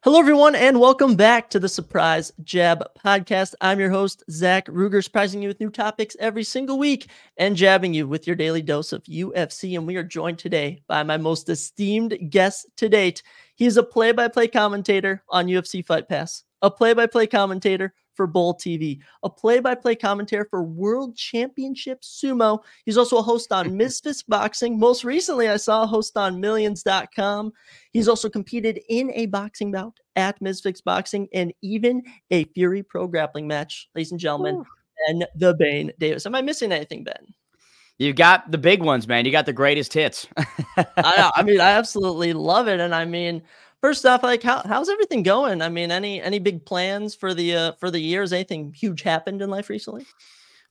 Hello, everyone, and welcome back to the Surprise Jab Podcast. I'm your host, Zach Ruger, surprising you with new topics every single week and jabbing you with your daily dose of UFC. And we are joined today by my most esteemed guest to date. He is a play-by-play commentator on UFC Fight Pass, a play-by-play commentator for BowlTV, a play-by-play commentator for World Championship Sumo. He's also a host on Misfits Boxing. Most recently, I saw a host on Millions.com. He's also competed in a boxing bout at Misfits Boxing and even a Fury Pro Grappling match. Ladies and gentlemen, Ben the Bane Davis. Am I missing anything, Ben? You got the big ones, man. You got the greatest hits. I mean, I absolutely love it. And I mean, first off, like how's everything going? I mean, any big plans for the year? Has anything huge happened in life recently?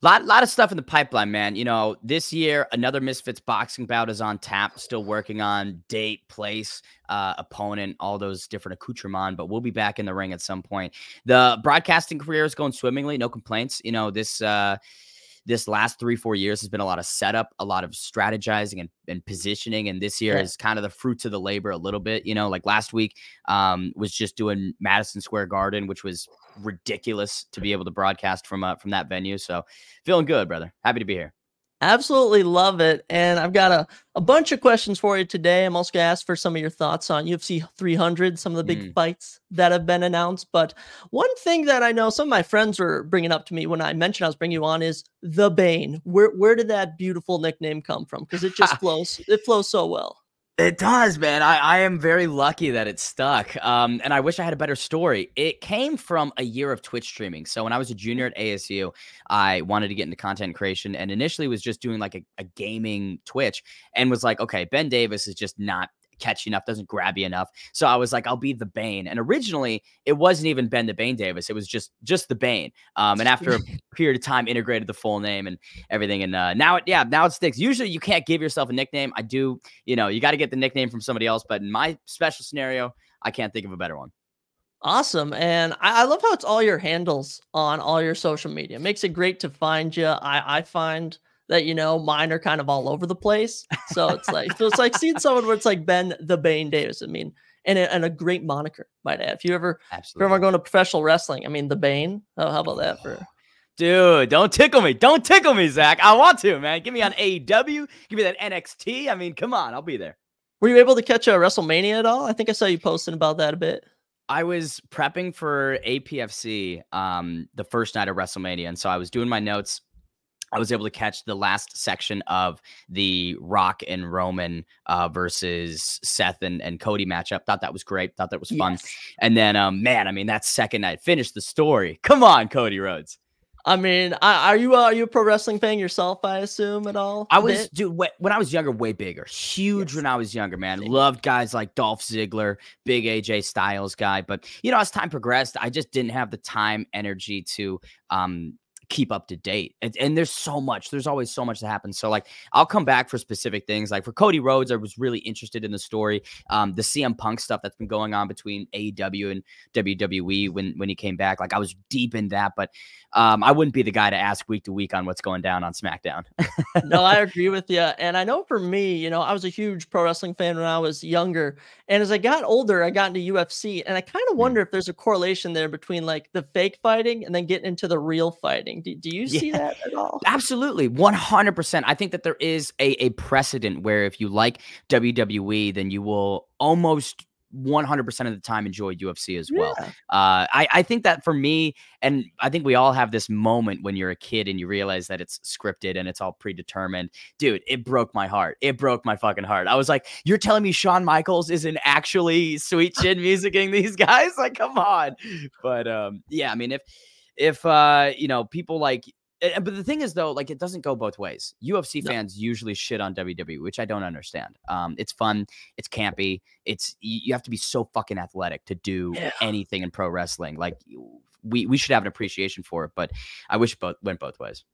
Lot of stuff in the pipeline, man. You know, this year, another Misfits boxing bout is on tap. Still working on date, place, opponent, all those different accoutrements, but we'll be back in the ring at some point. The broadcasting career is going swimmingly. No complaints. You know, this last 3-4 years has been a lot of setup, a lot of strategizing and positioning. And this year is kind of the fruits of the labor a little bit, you know, like last week was just doing Madison Square Garden, which was ridiculous to be able to broadcast from that venue. So feeling good, brother. Happy to be here. Absolutely love it. And I've got a bunch of questions for you today. I'm also going to ask for some of your thoughts on UFC 300, some of the big fights that have been announced. But one thing that I know some of my friends were bringing up to me when I mentioned I was bringing you on is the Bane. Where did that beautiful nickname come from? Because it just flows. It flows so well. It does, man. I am very lucky that it stuck. And I wish I had a better story. It came from a year of Twitch streaming. So when I was a junior at ASU, I wanted to get into content creation and initially was just doing like a gaming Twitch and was like, okay, Ben Davis is just not catchy enough, doesn't grab you enough. So I was like, I'll be the Bane. And originally it wasn't even Ben the Bane Davis. It was just the Bane. And after a period of time, integrated the full name and everything. And now it sticks. Usually you can't give yourself a nickname. I do, you know, you got to get the nickname from somebody else. But in my special scenario, I can't think of a better one. Awesome. And I love how it's all your handles on all your social media. It makes it great to find you. I find that, you know, mine are kind of all over the place. So it's like seeing someone where it's like Ben the Bane Davis. I mean, and a great moniker, might add. If you ever going to professional wrestling, I mean, the Bane. Oh, how about that for? Dude, don't tickle me. Don't tickle me, Zach. I want to, man. Give me on AEW. Give me that NXT. I mean, come on. I'll be there. Were you able to catch a WrestleMania at all? I think I saw you posting about that a bit. I was prepping for APFC the first night of WrestleMania. And so I was doing my notes. I was able to catch the last section of the Rock and Roman versus Seth and Cody matchup. Thought that was great. Thought that was fun. Yes. And then, man, I mean, that second night finished the story. Come on, Cody Rhodes. I mean, are you a pro wrestling fan yourself, I assume, at all? I was, dude, when I was younger, way bigger. Huge when I was younger, man. Loved guys like Dolph Ziggler, big AJ Styles guy. But, you know, as time progressed, I just didn't have the time, energy to keep up to date. And there's so much. There's always so much that happens. So, like, I'll come back for specific things. Like, for Cody Rhodes, I was really interested in the story. The CM Punk stuff that's been going on between AEW and WWE when he came back. Like, I was deep in that. But I wouldn't be the guy to ask week to week on what's going down on SmackDown. No, I agree with you. And I know for me, you know, I was a huge pro wrestling fan when I was younger. And as I got older, I got into UFC. And I kind of wonder if there's a correlation there between like the fake fighting and then getting into the real fighting. Do you see that at all? Absolutely. 100%. I think that there is a precedent where if you like WWE, then you will almost 100% of the time enjoy UFC as well. I think that for me, and I think we all have this moment when you're a kid and you realize that it's scripted and it's all predetermined. Dude, it broke my heart. It broke my fucking heart. I was like, you're telling me Shawn Michaels isn't actually sweet chin musicking these guys? Like, come on. But yeah, I mean, if you know, people like, but the thing is though, like, it doesn't go both ways. UFC fans usually shit on WWE, which I don't understand. It's fun. It's campy. You have to be so fucking athletic to do anything in pro wrestling. Like, we should have an appreciation for it, but I wish it went both ways.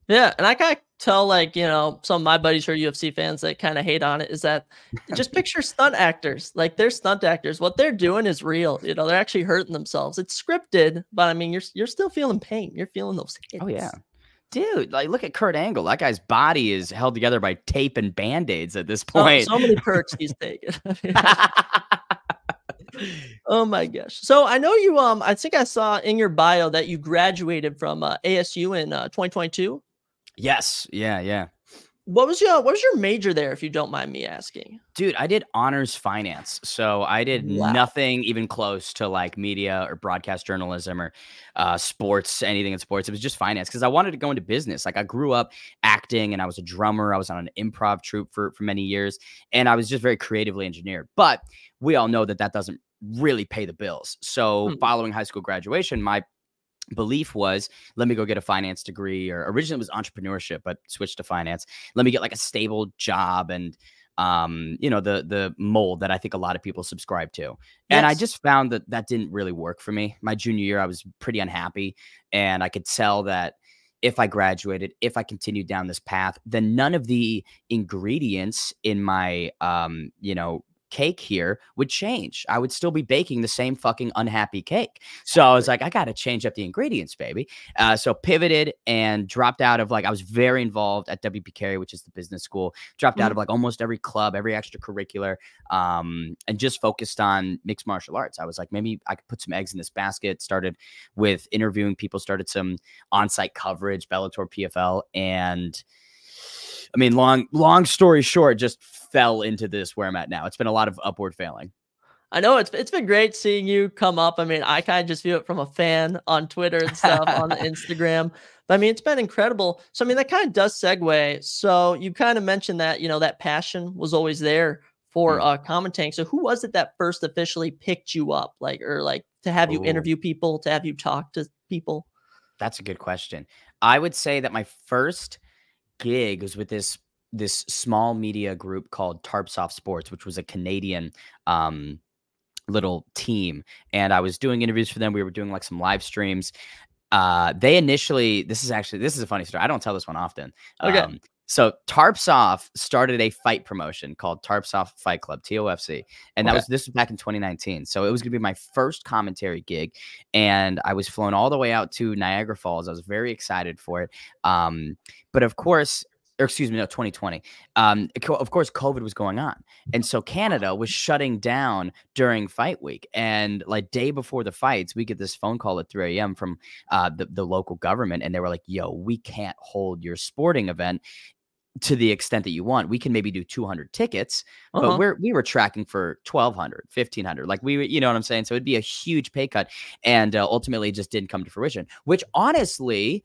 Yeah, and I kind of tell, like, you know, some of my buddies who are UFC fans that kind of hate on it is that just picture stunt actors. Like, they're stunt actors. What they're doing is real. You know, they're actually hurting themselves. It's scripted, but I mean, you're still feeling pain. You're feeling those hits. Oh, yeah. Dude, like, look at Kurt Angle. That guy's body is held together by tape and Band-Aids at this point. So many perks he's taking. Oh my gosh. So I know you, I think I saw in your bio that you graduated from ASU in 2022. Yes. Yeah. Yeah. What was your major there, if you don't mind me asking? Dude, I did honors finance. So I did Wow. nothing even close to like media or broadcast journalism or sports, anything in sports. It was just finance because I wanted to go into business. Like I grew up acting and I was a drummer. I was on an improv troupe for many years and I was just very creatively engineered. But we all know that that doesn't really pay the bills. So Hmm. following high school graduation, my belief was let me go get a finance degree, or originally it was entrepreneurship but switched to finance. Let me get like a stable job and the mold that I think a lot of people subscribe to. And I Yes. just found that that didn't really work for me. My junior year I was pretty unhappy and I could tell that if I graduated, if I continued down this path, then none of the ingredients in my cake here would change. I would still be baking the same fucking unhappy cake. So I was Exactly. like, I got to change up the ingredients, baby. So pivoted and dropped out of like, I was very involved at WPK, which is the business school, dropped out Mhm. of like almost every club, every extracurricular, and just focused on mixed martial arts. I was like, maybe I could put some eggs in this basket. Started with interviewing people, started some on-site coverage, Bellator, PFL, and I mean, long story short, just fell into this where I'm at now. It's been a lot of upward failing. I know it's been great seeing you come up. I mean, I kind of just view it from a fan on Twitter and stuff, on the Instagram. But I mean, it's been incredible. So I mean, that kind of does segue. So you kind of mentioned that, that passion was always there for Mm. commentating. So who was it that first officially picked you up, like, or like to have you Oh, interview people, to have you talk to people? that's a good question. I would say that my first gig was with this small media group called Tarpsoft Sports, which was a Canadian um, little team, and I was doing interviews for them. We were doing like some live streams. They initially, this is a funny story. I don't tell this one often. Okay. So Tarps Off started a fight promotion called Tarps Off Fight Club, TOFC. And Okay. this was back in 2019. So it was gonna be my first commentary gig. And I was flown all the way out to Niagara Falls. I was very excited for it. But of course, or excuse me, no, 2020. Of course, COVID was going on. And so Canada was shutting down during fight week. And like day before the fights, we get this phone call at 3 a.m. from the local government, and they were like, "Yo, we can't hold your sporting event to the extent that you want. We can maybe do 200 tickets, but Uh-huh. we were tracking for 1,200, 1,500. Like we were, you know what I'm saying? So it'd be a huge pay cut, and ultimately, it just didn't come to fruition. Which honestly,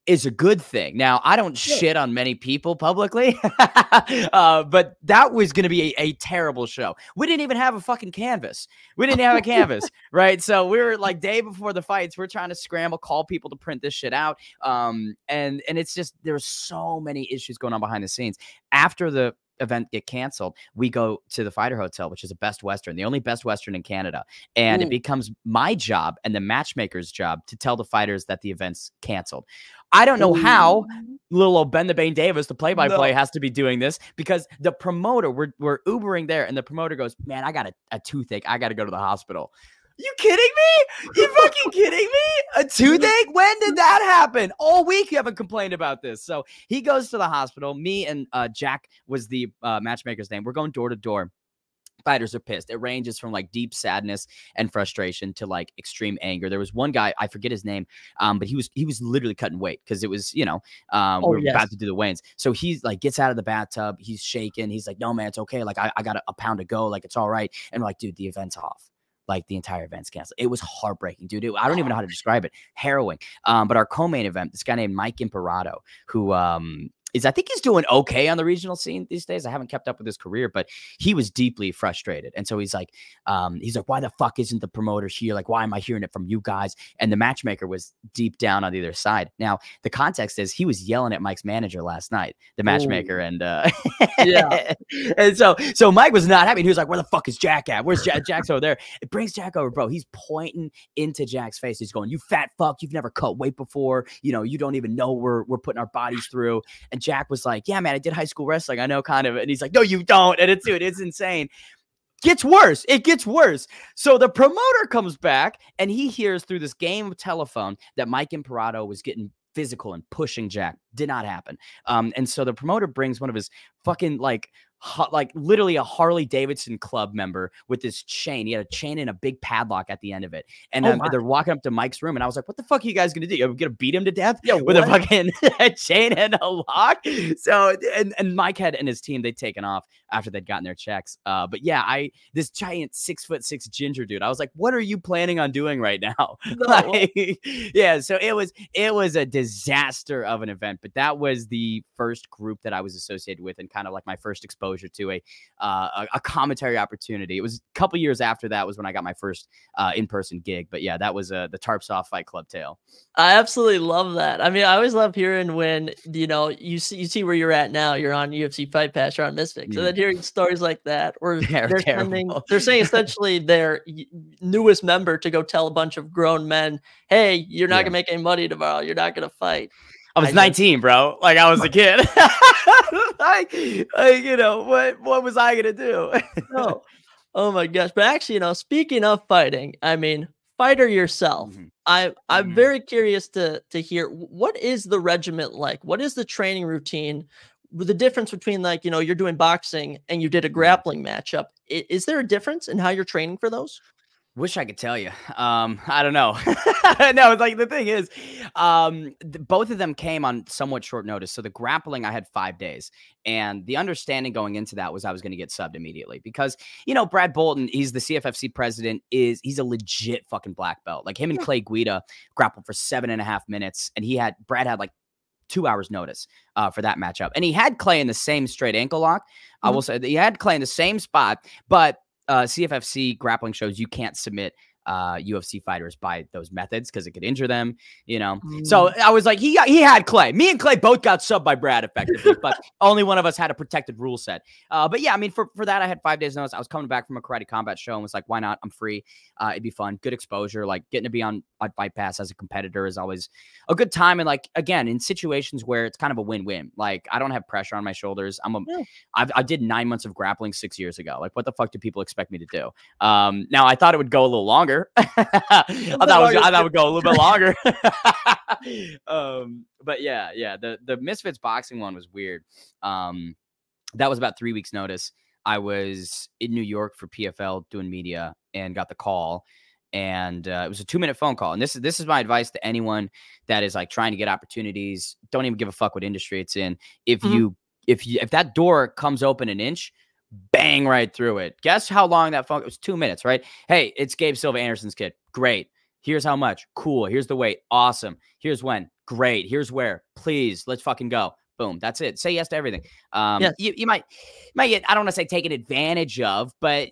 is a good thing. Now, I don't Good. shit on many people publicly, but that was going to be a terrible show. We didn't even have a fucking canvas. We didn't have a canvas, right? So we were like day before the fights, we're trying to scramble, call people to print this shit out. And it's just there's so many issues going on behind the scenes. After the event get canceled, we go to the Fighter Hotel, which is a Best Western, the only Best Western in Canada. And it Ooh. becomes my job and the matchmaker's job to tell the fighters that the event's canceled. I don't know how Ooh. little old Ben the Bane Davis, the play-by-play, No. has to be doing this because the promoter, we're Ubering there, and the promoter goes, "Man, I got a toothache. I got to go to the hospital." You kidding me? You fucking kidding me? A toothache? When did that happen? All week you haven't complained about this. So he goes to the hospital. Me and Jack was the matchmaker's name. We're going door to door. Fighters are pissed. It ranges from like deep sadness and frustration to like extreme anger. There was one guy, I forget his name, but he was literally cutting weight because it was, we Oh, were about yes. to do the weigh-ins. So he's like gets out of the bathtub, he's shaking. He's like, "No, man, it's okay. Like I got a pound to go. Like it's all right." And we're like, "Dude, the event's off." Like the entire event's canceled. It was heartbreaking, dude. I don't even know how to describe it. Harrowing. But our co-main event, this guy named Mike Imperato, who I think he's doing okay on the regional scene these days. I haven't kept up with his career, but he was deeply frustrated. And so he's like, why the fuck isn't the promoter here? Like, why am I hearing it from you guys? And the matchmaker was deep down on the other side. Now, the context is he was yelling at Mike's manager last night, the matchmaker, Ooh. and Yeah. and so Mike was not happy. He was like, "Where the fuck is Jack at? Where's Jack? Jack's over there." It brings Jack over, bro. He's pointing into Jack's face. He's going, "You fat fuck! You've never cut weight before. You don't even know we're putting our bodies through." And Jack was like, "Yeah, man, I did high school wrestling. I know kind of." And he's like, "No, you don't." And it's insane. Gets worse. It gets worse. So the promoter comes back and he hears through this game of telephone that Mike Imperato was getting physical and pushing Jack. Did not happen. And so the promoter brings one of his fucking like like literally a Harley Davidson club member with this chain. He had a chain and a big padlock at the end of it. And they're walking up to Mike's room, and I was like, what the fuck are you guys going to do? You're going to beat him to death with a fucking chain and a lock? So, and Mike had and his team, they'd taken off after they'd gotten their checks. But yeah, this giant 6'6" ginger dude, I was like, what are you planning on doing right now? Yeah, so it was a disaster of an event, but that was the first group that I was associated with and kind of like my first exposure to a commentary opportunity. It was a couple years after that was when I got my first in-person gig. But yeah, that was the Tarps Off Fight Club tale. I absolutely love that. I mean, I always love hearing when, you see where you're at now. You're on UFC Fight Pass, you're on Misfits. And then hearing stories like that, or they're saying essentially their newest member to go tell a bunch of grown men, hey, you're not gonna make any money tomorrow. You're not gonna fight. I was 19, bro. Like, I was a kid. What was I gonna do? No. Oh my gosh. But actually, speaking of fighting, I mean, fighter yourself. I'm very curious to hear, what is the regiment like? What is the training routine? With the difference between, like, you're doing boxing and you did a grappling matchup. Is there a difference in how you're training for those? Wish I could tell you. I don't know. No, it's like the thing is, both of them came on somewhat short notice. So the grappling, I had 5 days, and the understanding going into that was I was going to get subbed immediately because, Brad Bolton, he's the CFFC president, he's a legit fucking black belt. Like, him and Clay Guida grappled for 7.5 minutes, and Brad had like 2 hours notice for that matchup. And he had Clay in the same straight ankle lock. I will say that he had Clay in the same spot, but CFFC grappling shows you can't submit UFC fighters by those methods because it could injure them, So I was like, he had Clay. Me and Clay both got subbed by Brad effectively, but only one of us had a protected rule set. But yeah, I mean, for that, I had 5 days notice. I was coming back from a karate combat show and was like, why not? I'm free. It'd be fun. Good exposure. Like, getting to be on Fight Pass as a competitor is always a good time. And, like, again, in situations where it's kind of a win-win, like, I don't have pressure on my shoulders. I did 9 months of grappling 6 years ago. Like, what the fuck do people expect me to do? Now I thought it would go a little longer. I thought it would go a little bit longer. But yeah, the Misfits Boxing one was weird. That was about 3 weeks notice. I was in New York for PFL doing media and got the call, and it was a 2-minute phone call. And this is my advice to anyone that is, like, trying to get opportunities. Don't even give a fuck what industry it's in. If that door comes open an inch, bang right through it. Guess how long that phone? It was 2 minutes, right? Hey, it's Gabe Silva Anderson's kid. Great. Here's how much. Cool. Here's the weight. Awesome. Here's when. Great. Here's where. Please, let's fucking go. Boom. That's it. Say yes to everything. Yes. You might get, I don't want to say taken advantage of, but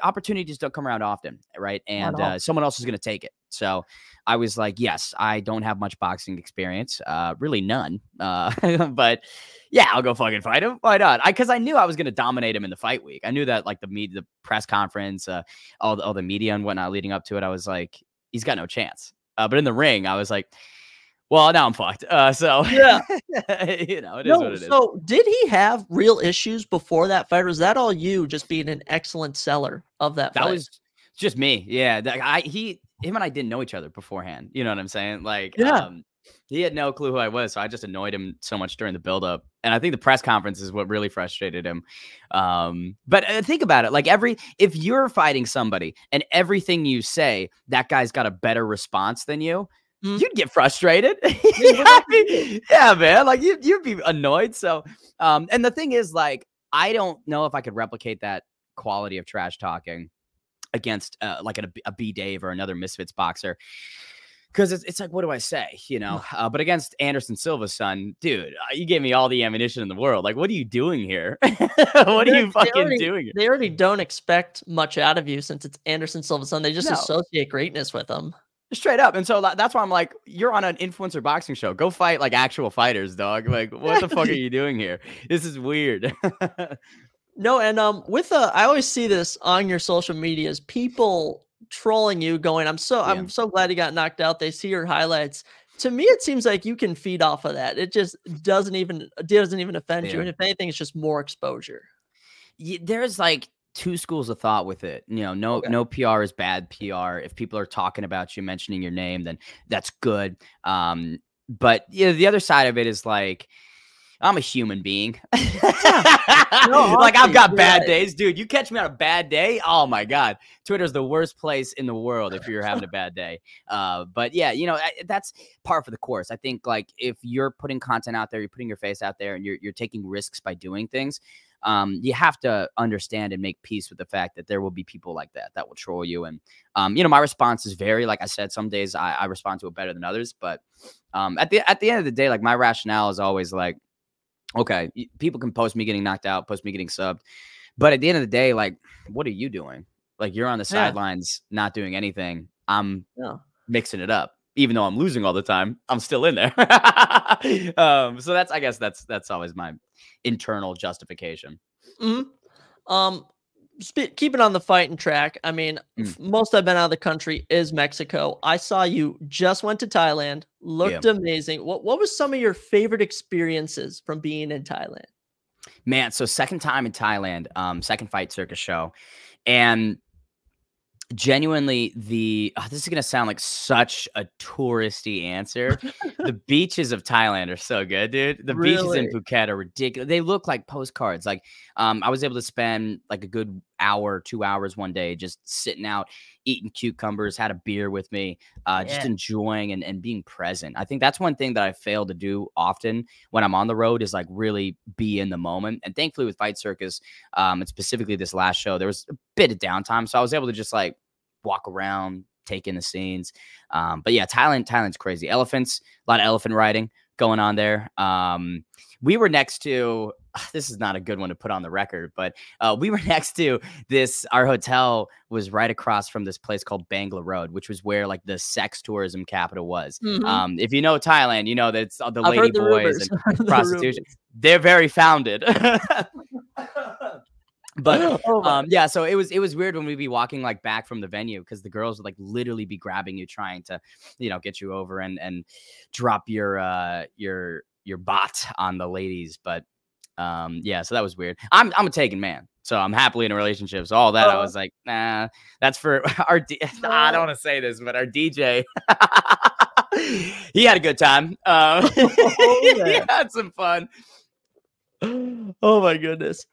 opportunities don't come around often, right? And someone else is going to take it. So I was like, yes, I don't have much boxing experience, really none. But yeah, I'll go fucking fight him. Why not? Because I knew I was going to dominate him in the fight week. I knew that, like, the press conference, all the media and whatnot leading up to it, I was like, he's got no chance. But in the ring, I was like, well, now I'm fucked. So yeah, it is what it is. So did he have real issues before that fight? Or was that all you just being an excellent seller of that fight? That was just me. Yeah. Him and I didn't know each other beforehand. You know what I'm saying? Like, he had no clue who I was. So I just annoyed him so much during the buildup. And I think the press conference is what really frustrated him. But think about it. Like, if you're fighting somebody and everything you say, that guy's got a better response than you, you'd get frustrated. Yeah, man. Like, you'd be annoyed. So, and the thing is, like, I don't know if I could replicate that quality of trash talking against like a B Dave or another Misfits boxer. Because it's like, what do I say? But against Anderson Silva's son, dude, you gave me all the ammunition in the world. Like, what are you doing here? What are you fucking doing here? They already don't expect much out of you since it's Anderson Silva's son. They just associate greatness with him. Straight up. And so that's why I'm like, you're on an influencer boxing show. Go fight, like, actual fighters, dog. Like, what the fuck are you doing here? This is weird. No, and I always see this on your social medias, people trolling you going, I'm so glad he got knocked out. They see your highlights. To me, it seems like you can feed off of that. It just doesn't even offend you. And if anything, it's just more exposure. There's like two schools of thought with it. No PR is bad PR. If people are talking about you, mentioning your name, then that's good. But the other side of it is like, I'm a human being. No, Like, I've honestly, got you're bad right. days, dude. No, Like, I've honestly, got you're bad right. days, dude. You catch me on a bad day, oh my God. Twitter's the worst place in the world if you're having a bad day. But yeah, you know, that's par for the course. I think, like, if you're putting content out there, you're putting your face out there, and you're taking risks by doing things, you have to understand and make peace with the fact that there will be people like that will troll you. And, you know, my responses vary. Like I said, some days I respond to it better than others. But at the end of the day, like, my rationale is always like, okay, people can post me getting knocked out, post me getting subbed. But at the end of the day, like, what are you doing? Like, you're on the Yeah. sidelines, not doing anything. I'm Yeah. mixing it up. Even though I'm losing all the time, I'm still in there. So I guess that's always my internal justification. Mhm. Um, keeping on the fighting track, I mean, most I've been out of the country is Mexico. I saw you just went to Thailand, Yeah. looked amazing. What was some of your favorite experiences from being in Thailand? Man, so second time in Thailand, second Fight Circus show. And genuinely, this is gonna sound like such a touristy answer. The beaches of Thailand are so good, dude. The beaches in Really? Phuket are ridiculous. They look like postcards. Like, I was able to spend like a good hour, 2 hours one day just sitting out, eating cucumbers, had a beer with me, just Yeah. enjoying and being present. I think that's one thing that I fail to do often when I'm on the road is like really be in the moment. And thankfully with Fight Circus, and specifically this last show, there was a bit of downtime, so I was able to just like walk around, take in the scenes. But yeah, Thailand's crazy. Elephants, a lot of elephant riding going on there. We were next to, this is not a good one to put on the record, but we were next to this, our hotel was right across from this place called Bangla Road, which was where like the sex tourism capital was. Mhm. If you know Thailand, you know that it's the I've lady heard the boys rumors. and I've heard the prostitution. rumors. They're very founded. But Oh my. yeah, so it was weird when we'd be walking like back from the venue because the girls would like literally be grabbing you, trying to, you know, get you over and drop your bot on the ladies. But yeah, so that was weird. I'm a taken man, so I'm happily in a relationship. So all that I was like, nah, that's for our I don't want to say this, but our DJ. He had a good time. He had some fun. Oh my goodness.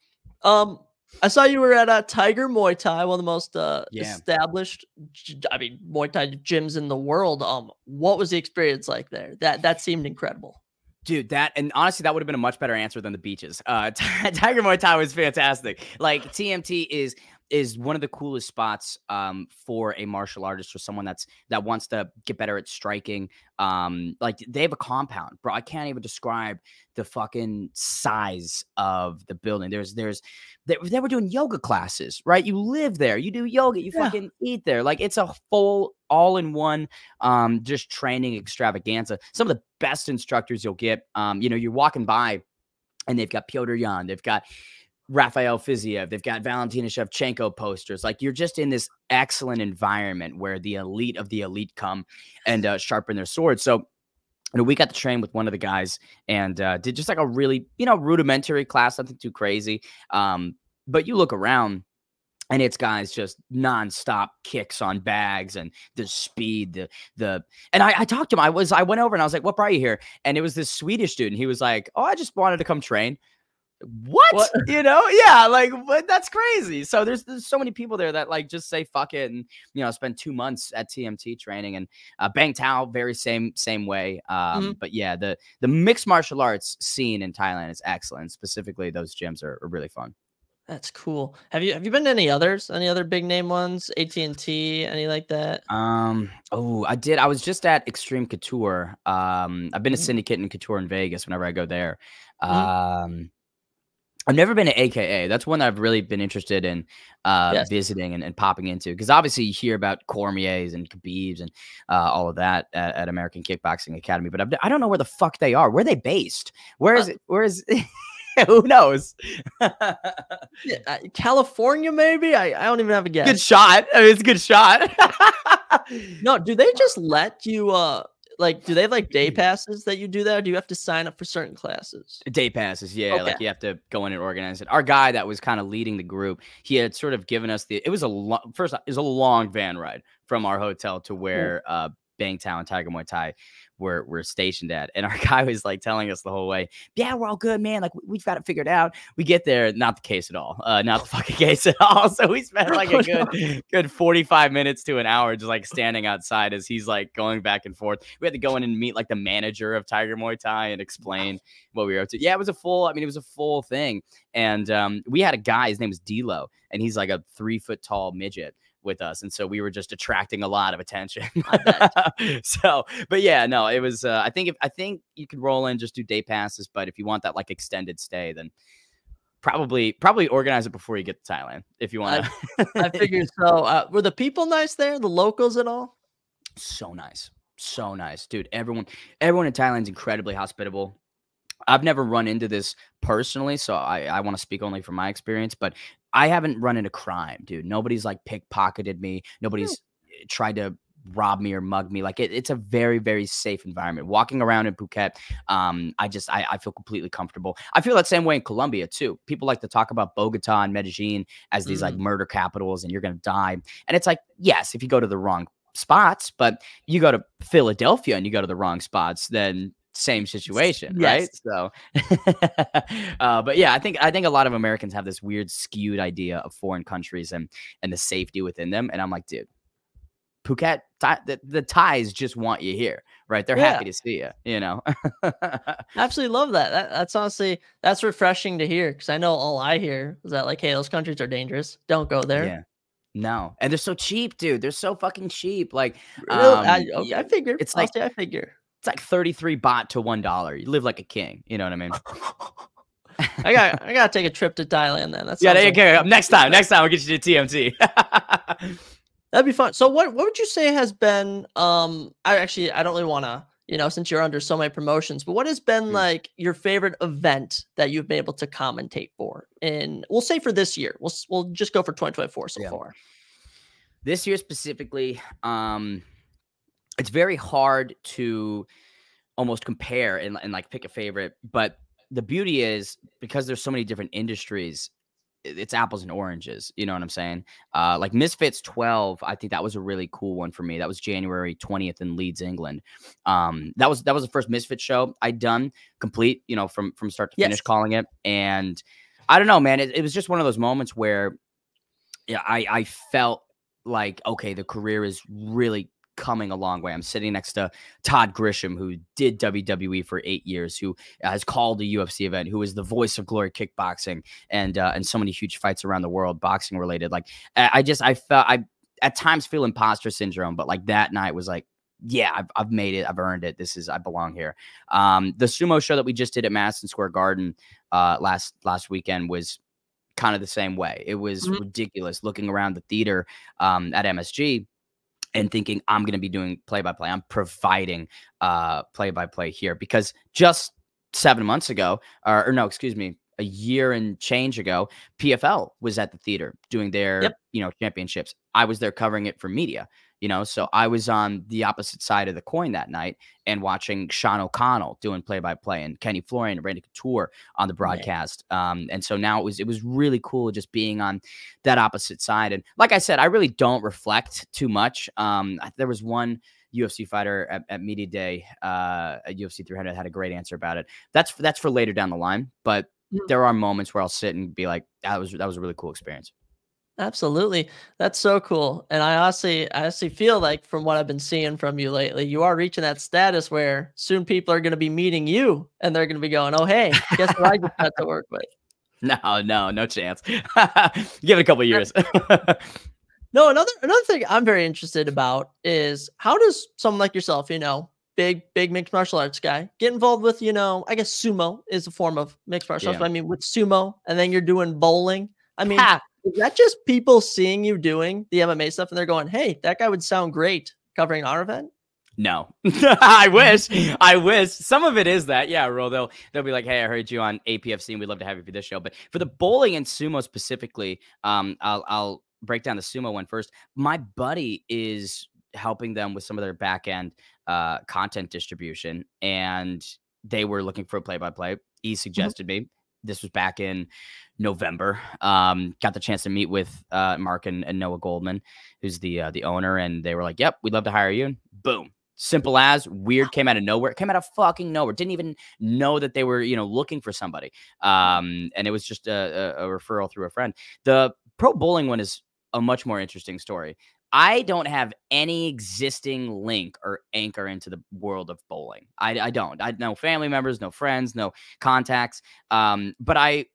I saw you were at Tiger Muay Thai, one of the most established, Muay Thai gyms in the world. What was the experience like there? That seemed incredible. Dude, and honestly, that would have been a much better answer than the beaches. Tiger Muay Thai was fantastic. Like, TMT is one of the coolest spots for a martial artist or someone that wants to get better at striking. Like, they have a compound, bro. I can't even describe the fucking size of the building. They were doing yoga classes, right? You live there, you do yoga, you fucking eat there. Like, it's a full all-in-one just training extravaganza. Some of the best instructors you'll get. You know, you're walking by and they've got Piotr Jan, they've got Rafael Fiziev, they've got Valentina Shevchenko posters. Like, you're just in this excellent environment where the elite of the elite come and sharpen their swords. So, you know, we got to train with one of the guys and did just like a really, you know, rudimentary class, nothing too crazy. But you look around and it's guys just nonstop kicks on bags and the speed, and I talked to him. I went over and I was like, what brought you here? And it was this Swedish dude. And he was like, oh, I just wanted to come train. What? You know? Yeah, like, but that's crazy. So there's so many people there that like just say fuck it and, you know, spend 2 months at TMT training. And Bang Tao, very same way. But yeah, the mixed martial arts scene in Thailand is excellent. Specifically, those gyms are really fun. That's cool. Have you been to any others? Any other big name ones? AT&T, any like that? Oh, I did. I was just at Extreme Couture. I've been to Syndicate and Couture in Vegas whenever I go there. I've never been to AKA. That's one I've really been interested in visiting and popping into. Because obviously you hear about Cormier's and Khabib's and all of that at American Kickboxing Academy. But I don't know where the fuck they are. Where are they based? Where is it? Where is who knows? California, maybe? I don't even have a guess. Good shot. I mean, it's a good shot. No, do they just let you like, do they have like day passes that you do that? Or do you have to sign up for certain classes? Day passes, yeah. Okay. Like, you have to go in and organize it. Our guy that was kind of leading the group, he had sort of given us it was a long van ride from our hotel to where Bangtown Tiger Muay Thai we're stationed at. And our guy was like telling us the whole way, yeah, we're all good, man. Like we've got it figured out. We get there, not the case at all. Not the fucking case at all. So we spent like a good 45 minutes to an hour just like standing outside as he's like going back and forth. We had to go in and meet like the manager of Tiger Muay Thai and explain what we were up to. Yeah, it was a full thing. And we had a guy, his name was D-Lo, and he's like a 3 foot tall midget with us, and so we were just attracting a lot of attention. So, but yeah, no, it was. I think you could roll in, just do day passes, but if you want that like extended stay, then probably organize it before you get to Thailand if you want to. I figured so. Were the people nice there? The locals at all? So nice, dude. Everyone in Thailand's incredibly hospitable. I've never run into this personally, so I want to speak only from my experience, but I haven't run into crime, dude. Nobody's like pickpocketed me. Nobody's tried to rob me or mug me. Like it's a very, very safe environment. Walking around in Phuket, I feel completely comfortable. I feel that same way in Colombia too. People like to talk about Bogota and Medellin as these like murder capitals and you're going to die. And it's like, yes, if you go to the wrong spots, but you go to Philadelphia and you go to the wrong spots, then same situation, right? So, but yeah, I think a lot of Americans have this weird skewed idea of foreign countries and the safety within them. And I'm like, dude, Phuket, the Thais just want you here, right? They're happy to see you, you know? Absolutely love that. That's honestly, that's refreshing to hear. Cause I know all I hear is that like, hey, those countries are dangerous. Don't go there. Yeah. No. And they're so cheap, dude. They're so fucking cheap. Like, really? I figure. It's like, I figure. It's like 33 baht to $1. You live like a king. You know what I mean? I gotta take a trip to Thailand then. That's okay. Next time we'll get you to TMT. That'd be fun. So what would you say has been I don't really want to, you know, since you're under so many promotions, but what has been like your favorite event that you've been able to commentate for? And we'll say for this year. We'll just go for 2024 so far. This year specifically, it's very hard to almost compare and like pick a favorite, but the beauty is because there's so many different industries, it's apples and oranges. You know what I'm saying? Like Misfits 12, I think that was a really cool one for me. That was January 20th in Leeds, England. That was the first Misfits show I'd done complete, you know, from start to finish, calling it. And I don't know, man, it was just one of those moments where I felt like, okay, the career is really coming a long way. I'm sitting next to Todd Grisham, who did WWE for 8 years, who has called a UFC event, who is the voice of Glory Kickboxing and so many huge fights around the world, boxing related. Like I felt I at times feel imposter syndrome, but like that night was like, yeah, I've made it. I've earned it. I belong here. The sumo show that we just did at Madison Square Garden last weekend was kind of the same way. It was ridiculous looking around the theater at MSG and thinking I'm going to be doing play-by-play. I'm providing play-by-play here because just 7 months ago, or no, excuse me, a year and change ago, PFL was at the theater doing their, championships. I was there covering it for media, so I was on the opposite side of the coin that night and watching Sean O'Connell doing play-by-play and Kenny Florian and Randy Couture on the broadcast. And so now it was really cool just being on that opposite side. And like I said, I really don't reflect too much. There was one UFC fighter at Media Day at UFC 300 had a great answer about it. That's for later down the line, but there are moments where I'll sit and be like, that was a really cool experience. Absolutely. That's so cool. And I honestly feel like from what I've been seeing from you lately, you are reaching that status where soon people are going to be meeting you and they're going to be going, oh, hey, guess what I just got to work with? No chance. Give it a couple of years. No, another thing I'm very interested about is how does someone like yourself, big mixed martial arts guy, get involved with, I guess sumo is a form of mixed martial arts. But I mean, with sumo and then you're doing bowling. I mean, is that just people seeing you doing the MMA stuff and they're going, hey, that guy would sound great covering our event? No, I wish some of it is that. Yeah, Ro, they'll be like, hey, I heard you on APFC and we'd love to have you for this show. But for the bowling and sumo specifically, I'll break down the sumo one first. My buddy is helping them with some of their back end content distribution, and they were looking for a play-by-play. He suggested me. This was back in November. Got the chance to meet with Mark and Noah Goldman, who's the owner, and they were like, "Yep, we'd love to hire you." And boom, Simple as weird, came out of nowhere, came out of fucking nowhere. Didn't even know that they were, looking for somebody. And it was just a referral through a friend. The pro bowling one is a much more interesting story. I don't have any existing link or anchor into the world of bowling. I don't. I no family members, no friends, no contacts. But I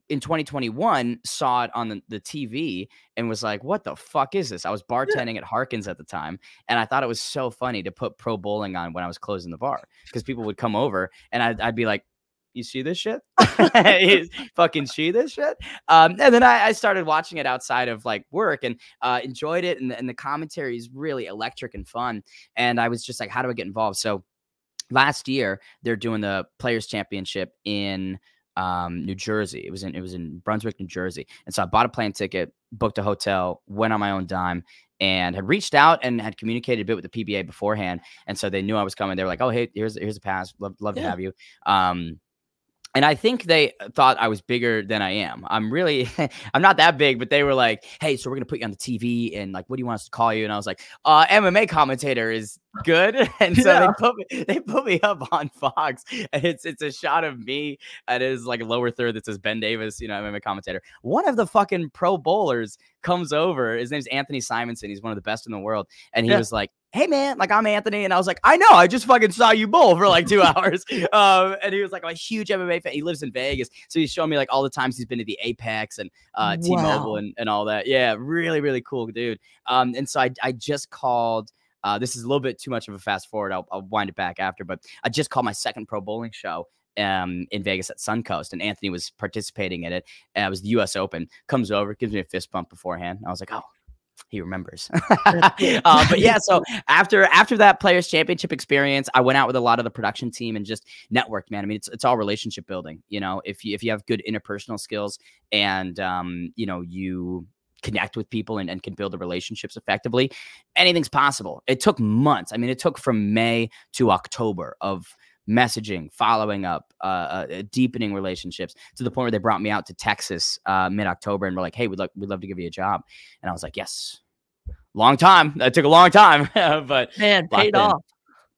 in 2021 saw it on the TV and was like, what the fuck is this? I was bartending at Harkins at the time, and I thought it was so funny to put pro bowling on when I was closing the bar, because people would come over and I'd be like, you see this shit? You fucking see this shit? And then I started watching it outside of like work, and enjoyed it. And the commentary is really electric and fun. And I was just like, how do I get involved? So last year they're doing the Players Championship in New Jersey. It was in Brunswick, New Jersey. And so I bought a plane ticket, booked a hotel, went on my own dime, and had reached out and had communicated a bit with the PBA beforehand. And so they knew I was coming. They were like, oh, hey, here's a pass. Love to have you. And I think they thought I was bigger than I am. I'm really, I'm not that big, but they were like, hey, so we're going to put you on the TV, and like, what do you want us to call you? And I was like, MMA commentator is good. And so they put me up on Fox, and it's a shot of me. And it is like a lower third that says Ben Davis, MMA commentator. One of the fucking pro bowlers comes over. His name's Anthony Simonson. He's one of the best in the world. And he was like, hey man, like, I'm Anthony. And I was like, I know, I just fucking saw you bowl for like 2 hours. And he was like, I'm a huge MMA fan. He lives in Vegas. So he's showing me like all the times he's been to the Apex and T-Mobile and all that. Yeah, really, really cool dude. And so I just called, this is a little bit too much of a fast forward. I'll wind it back after, but I just called my second pro bowling show in Vegas at Suncoast, and Anthony was participating in it. And it was the US Open. Comes over, gives me a fist bump beforehand. And I was like, oh, he remembers. But yeah, so after that Players Championship experience, I went out with a lot of the production team and just networked, man. I mean, it's all relationship building. If you have good interpersonal skills and you connect with people and can build the relationships effectively, anything's possible. It took months. I mean, it took from May to October of messaging, following up, deepening relationships, to the point where they brought me out to Texas mid-October and were like, hey, we'd love to give you a job. And I was like, yes. Long time. That took a long time, but man, paid off.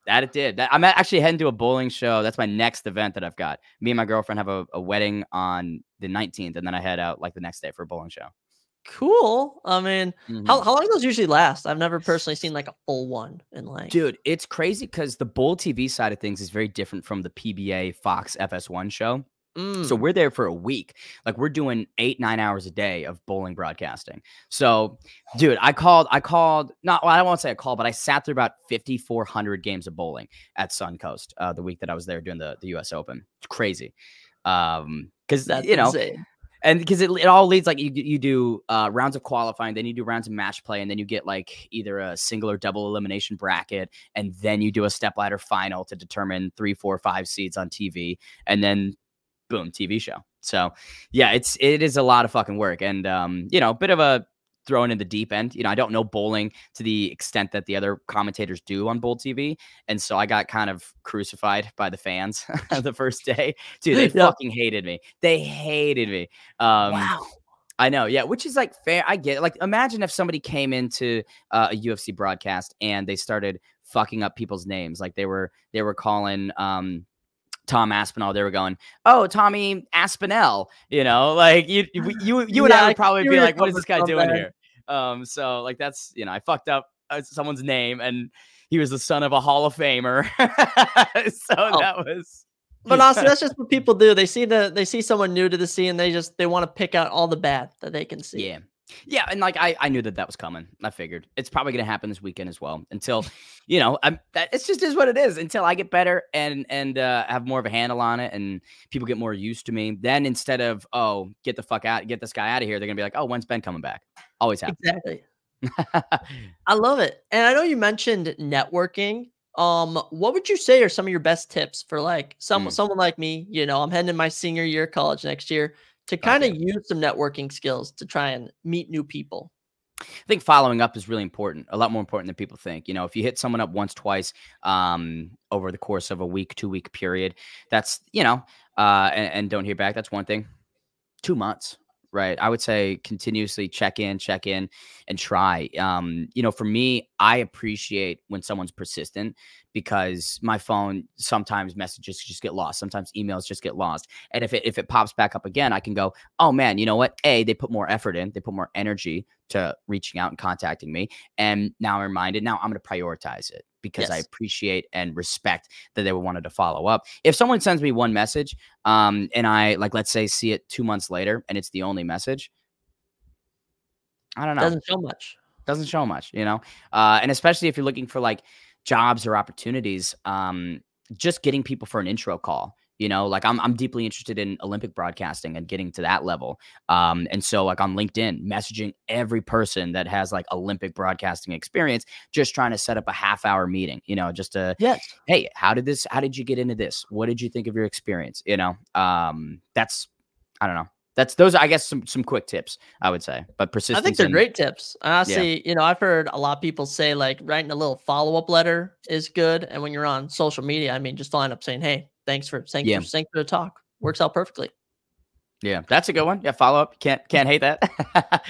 That it did. I'm actually heading to a bowling show. That's my next event that I've got. Me and my girlfriend have a wedding on the 19th, and then I head out like the next day for a bowling show. Cool. I mean, how long do those usually last? I've never personally seen like a full one in like. Dude, it's crazy because the BowlTV side of things is very different from the PBA Fox FS1 show. So we're there for a week. Like, we're doing 8-9 hours a day of bowling broadcasting. So, dude, I called. Not, well, I won't say I called, but I sat through about 5,400 games of bowling at Suncoast the week that I was there doing the US Open. It's crazy. Because that's insane. And because it all leads, like, you do rounds of qualifying, then you do rounds of match play, and then you get like either a single or double elimination bracket, and then you do a stepladder final to determine 3, 4, 5 seeds on TV, and then boom, TV show. So yeah, it is a lot of fucking work, and a bit of a thrown in the deep end. I don't know bowling to the extent that the other commentators do on BowlTV. And so I got kind of crucified by the fans the first day. Dude, they fucking hated me. They hated me. Wow. I know. Yeah. Which is like fair. I get it. Like, imagine if somebody came into a UFC broadcast and they started fucking up people's names. Like they were calling, Tom Aspinall, they were going, oh, Tommy Aspinall, like you and I would probably be like, what is this guy doing here? So like, that's, I fucked up someone's name, and he was the son of a Hall of Famer. So that was, but also that's just what people do. They see someone new to the scene. They want to pick out all the bad that they can see. Yeah. Yeah, and like I knew that was coming. I figured it's probably going to happen this weekend as well. Until, it's just is what it is. Until I get better and have more of a handle on it, and people get more used to me. Then instead of get this guy out of here, they're gonna be like, oh, when's Ben coming back? Always happens. Exactly. I love it. And I know you mentioned networking. What would you say are some of your best tips for like someone like me? I'm heading in my senior year of college next year, to kind of use some networking skills to try and meet new people. I think following up is really important, a lot more important than people think. If you hit someone up once, twice over the course of a week, 2-week period, that's, and don't hear back, that's one thing. 2 months, right? I would say continuously check in, and try. You know, for me, I appreciate when someone's persistent because my phone, sometimes messages just get lost. Sometimes emails just get lost. And if it pops back up again, I can go, oh man, you know what? They put more effort in, they put more energy to reaching out and contacting me. And now I'm reminded, now I'm going to prioritize it because I appreciate and respect that they wanted to follow up. If someone sends me one message, and I, like, let's say, see it 2 months later and it's the only message, I don't know. Doesn't show much. Doesn't show much, you know? And especially if you're looking for like jobs or opportunities, just getting people for an intro call. You know, like I'm deeply interested in Olympic broadcasting and getting to that level. And so like on LinkedIn, messaging every person that has like Olympic broadcasting experience, just trying to set up a half-hour meeting, you know, just to, hey, how did you get into this? What did you think of your experience? You know, I don't know. Those are, I guess, some quick tips, I would say. But persistence. I think they're great tips. Honestly, you know, I've heard a lot of people say like writing a little follow-up letter is good. And when you're on social media, I mean, just line up saying, hey, thanks for the talk. Works out perfectly. Yeah, that's a good one. Yeah, follow up. Can't hate that.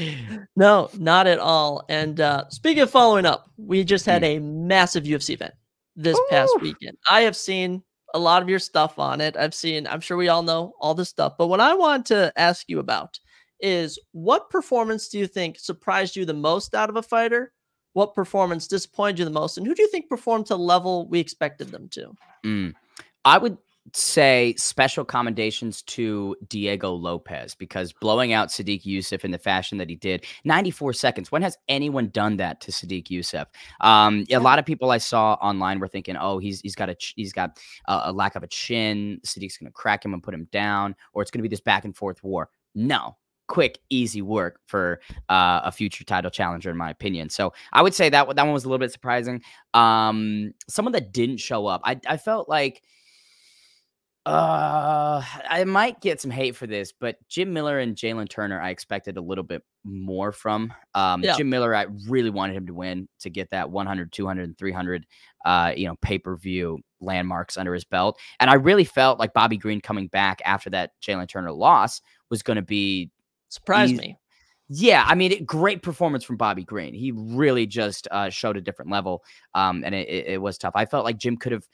No, not at all. And speaking of following up, we just had a massive UFC event this past weekend. I have seen a lot of your stuff on it. I'm sure we all know all this stuff. But what I want to ask you about is, what performance do you think surprised you the most out of a fighter? What performance disappointed you the most? And who do you think performed to the level we expected them to? I would say special commendations to Diego Lopez, because blowing out Sadiq Youssef in the fashion that he did, 94 seconds. When has anyone done that to Sadiq Youssef? A lot of people I saw online were thinking, oh, he's got a lack of a chin. Sadiq's going to crack him and put him down, or it's going to be this back and forth war. No. Quick, easy work for a future title challenger, in my opinion. So I would say that one was a little bit surprising. Someone that didn't show up, I felt like, I might get some hate for this, but Jim Miller and Jalen Turner, I expected a little bit more from. Jim Miller, I really wanted him to win, to get that 100, 200, and 300, pay-per-view landmarks under his belt. And I really felt like Bobby Green coming back after that Jalen Turner loss was going to be surprised me. Yeah, I mean, great performance from Bobby Green. He really just showed a different level, and it was tough. I felt like Jim could have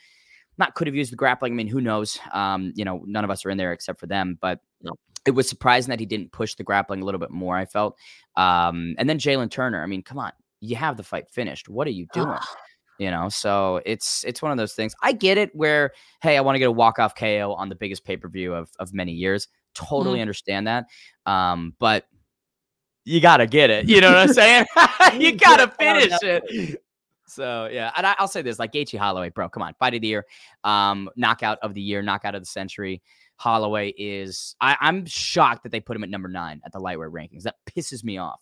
used the grappling. I mean, who knows? None of us are in there except for them, but it was surprising that he didn't push the grappling a little bit more, I felt. And then Jalen Turner, I mean, come on, you have the fight finished. What are you doing? So it's one of those things. I get it where, hey, I want to get a walk-off KO on the biggest pay-per-view of many years. Totally understand that. But you got to get it. You know what I'm saying? You got to finish it. So, yeah. And I'll say this, like Gaethje Holloway, bro, come on. Fight of the year, knockout of the year, knockout of the century. Holloway is, I'm shocked that they put him at number 9 at the lightweight rankings. That pisses me off.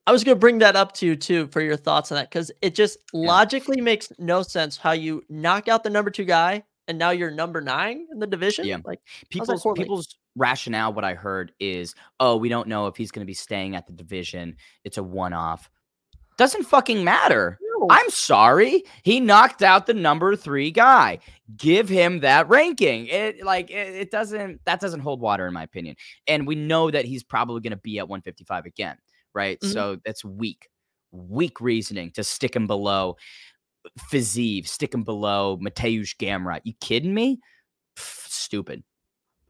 I was going to bring that up to you, too, for your thoughts on that, because it just logically makes no sense how you knock out the number 2 guy and now you're number 9 in the division. Yeah. Like people's rationale, what I heard is, oh, we don't know if he's going to be staying at the division. It's a one-off. Doesn't fucking matter. No. I'm sorry. He knocked out the number 3 guy. Give him that ranking. That doesn't hold water, in my opinion. And we know that he's probably going to be at 155 again, right? So that's weak reasoning to stick him below Fiziev, stick him below Mateusz Gamrot. You kidding me? Stupid.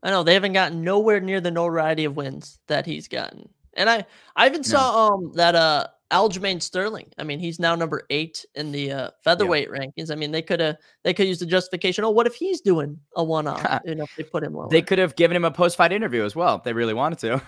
I know they haven't gotten nowhere near the notoriety of wins that he's gotten. And I even saw that Aljamain Sterling. I mean, he's now number 8 in the featherweight rankings. I mean, they could use the justification. Oh, what if he's doing a one-off? If they put him lower. They could have given him a post-fight interview as well if they really wanted to.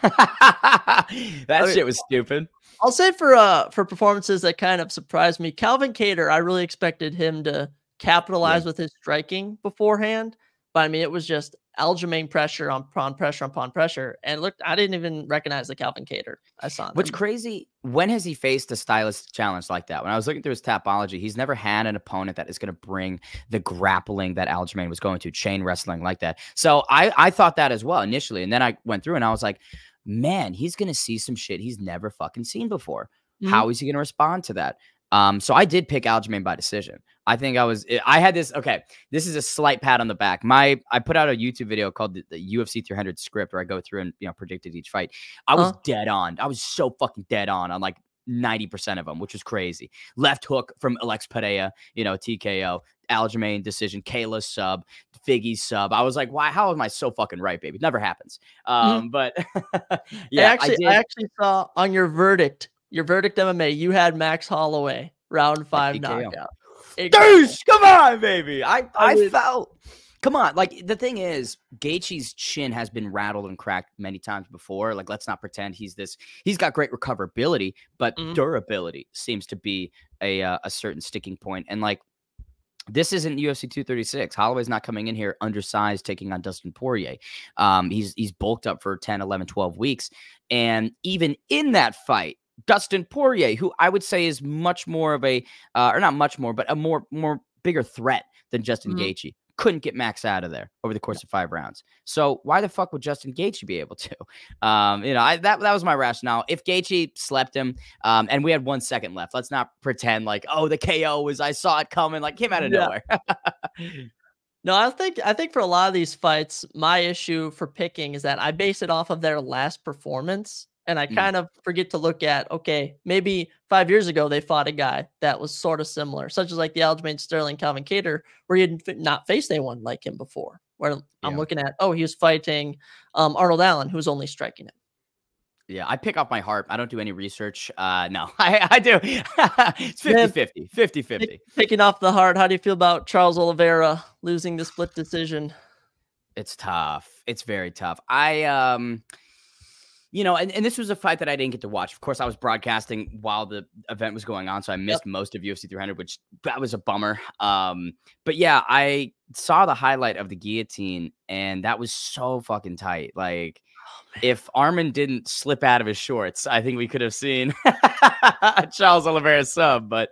That shit was stupid. I'll say for performances that kind of surprised me, Calvin Kattar, I really expected him to capitalize with his striking beforehand. But I mean, it was just Aljamain pressure upon pressure. And look, I didn't even recognize the Calvin Kattar I saw. What's crazy, when has he faced a stylistic challenge like that? When I was looking through his Tapology, he's never had an opponent that is going to bring the grappling that Aljamain was going to, chain wrestling like that. So I thought that as well initially. And then I went through and I was like, man, he's going to see some shit he's never fucking seen before. How is he going to respond to that? So I did pick Aljamain by decision. I think I had this. Okay, this is a slight pat on the back. I put out a YouTube video called the UFC 300 script where I go through and predicted each fight. I was dead on. I was so fucking dead on like 90% of them, which was crazy. Left hook from Alex Pereira, TKO. Aljamain decision, Kayla sub, Figgy sub. I was like, why? How am I so fucking right, baby? It never happens. But yeah, I actually saw on your verdict MMA, you had Max Holloway round 5 knockout. Deuce, come on, baby. I felt. Come on. Like, the thing is, Gaethje's chin has been rattled and cracked many times before. Like, let's not pretend he's got great recoverability, but durability seems to be a certain sticking point. And like, this isn't UFC 236. Holloway's not coming in here undersized, taking on Dustin Poirier. He's bulked up for 10, 11, 12 weeks. And even in that fight, Dustin Poirier, who I would say is much more of a, or not much more, but a more bigger threat than Justin Gaethje, couldn't get Max out of there over the course of 5 rounds. So why the fuck would Justin Gaethje be able to? That was my rationale. If Gaethje slept him, and we had 1 second left, let's not pretend like, oh, the KO was, I saw it coming, like came out of nowhere. No, I think for a lot of these fights, my issue for picking is that I base it off of their last performance. And I kind of forget to look at, okay, maybe 5 years ago they fought a guy that was sort of similar, such as like the Aljamain Sterling Calvin Kattar, where he had not faced anyone like him before. Where I'm looking at, he was fighting Arnold Allen, who's only striking him. Yeah, I pick off my heart. I don't do any research. No, I do. It's 50-50. 50-50. Picking off the heart, how do you feel about Charles Oliveira losing the split decision? It's tough. It's very tough. And this was a fight that I didn't get to watch. Of course, I was broadcasting while the event was going on, so I missed most of UFC 300, which that was a bummer. But yeah, I saw the highlight of the guillotine, and that was so fucking tight. Like, if Arman didn't slip out of his shorts, I think we could have seen Charles Oliveira's sub. But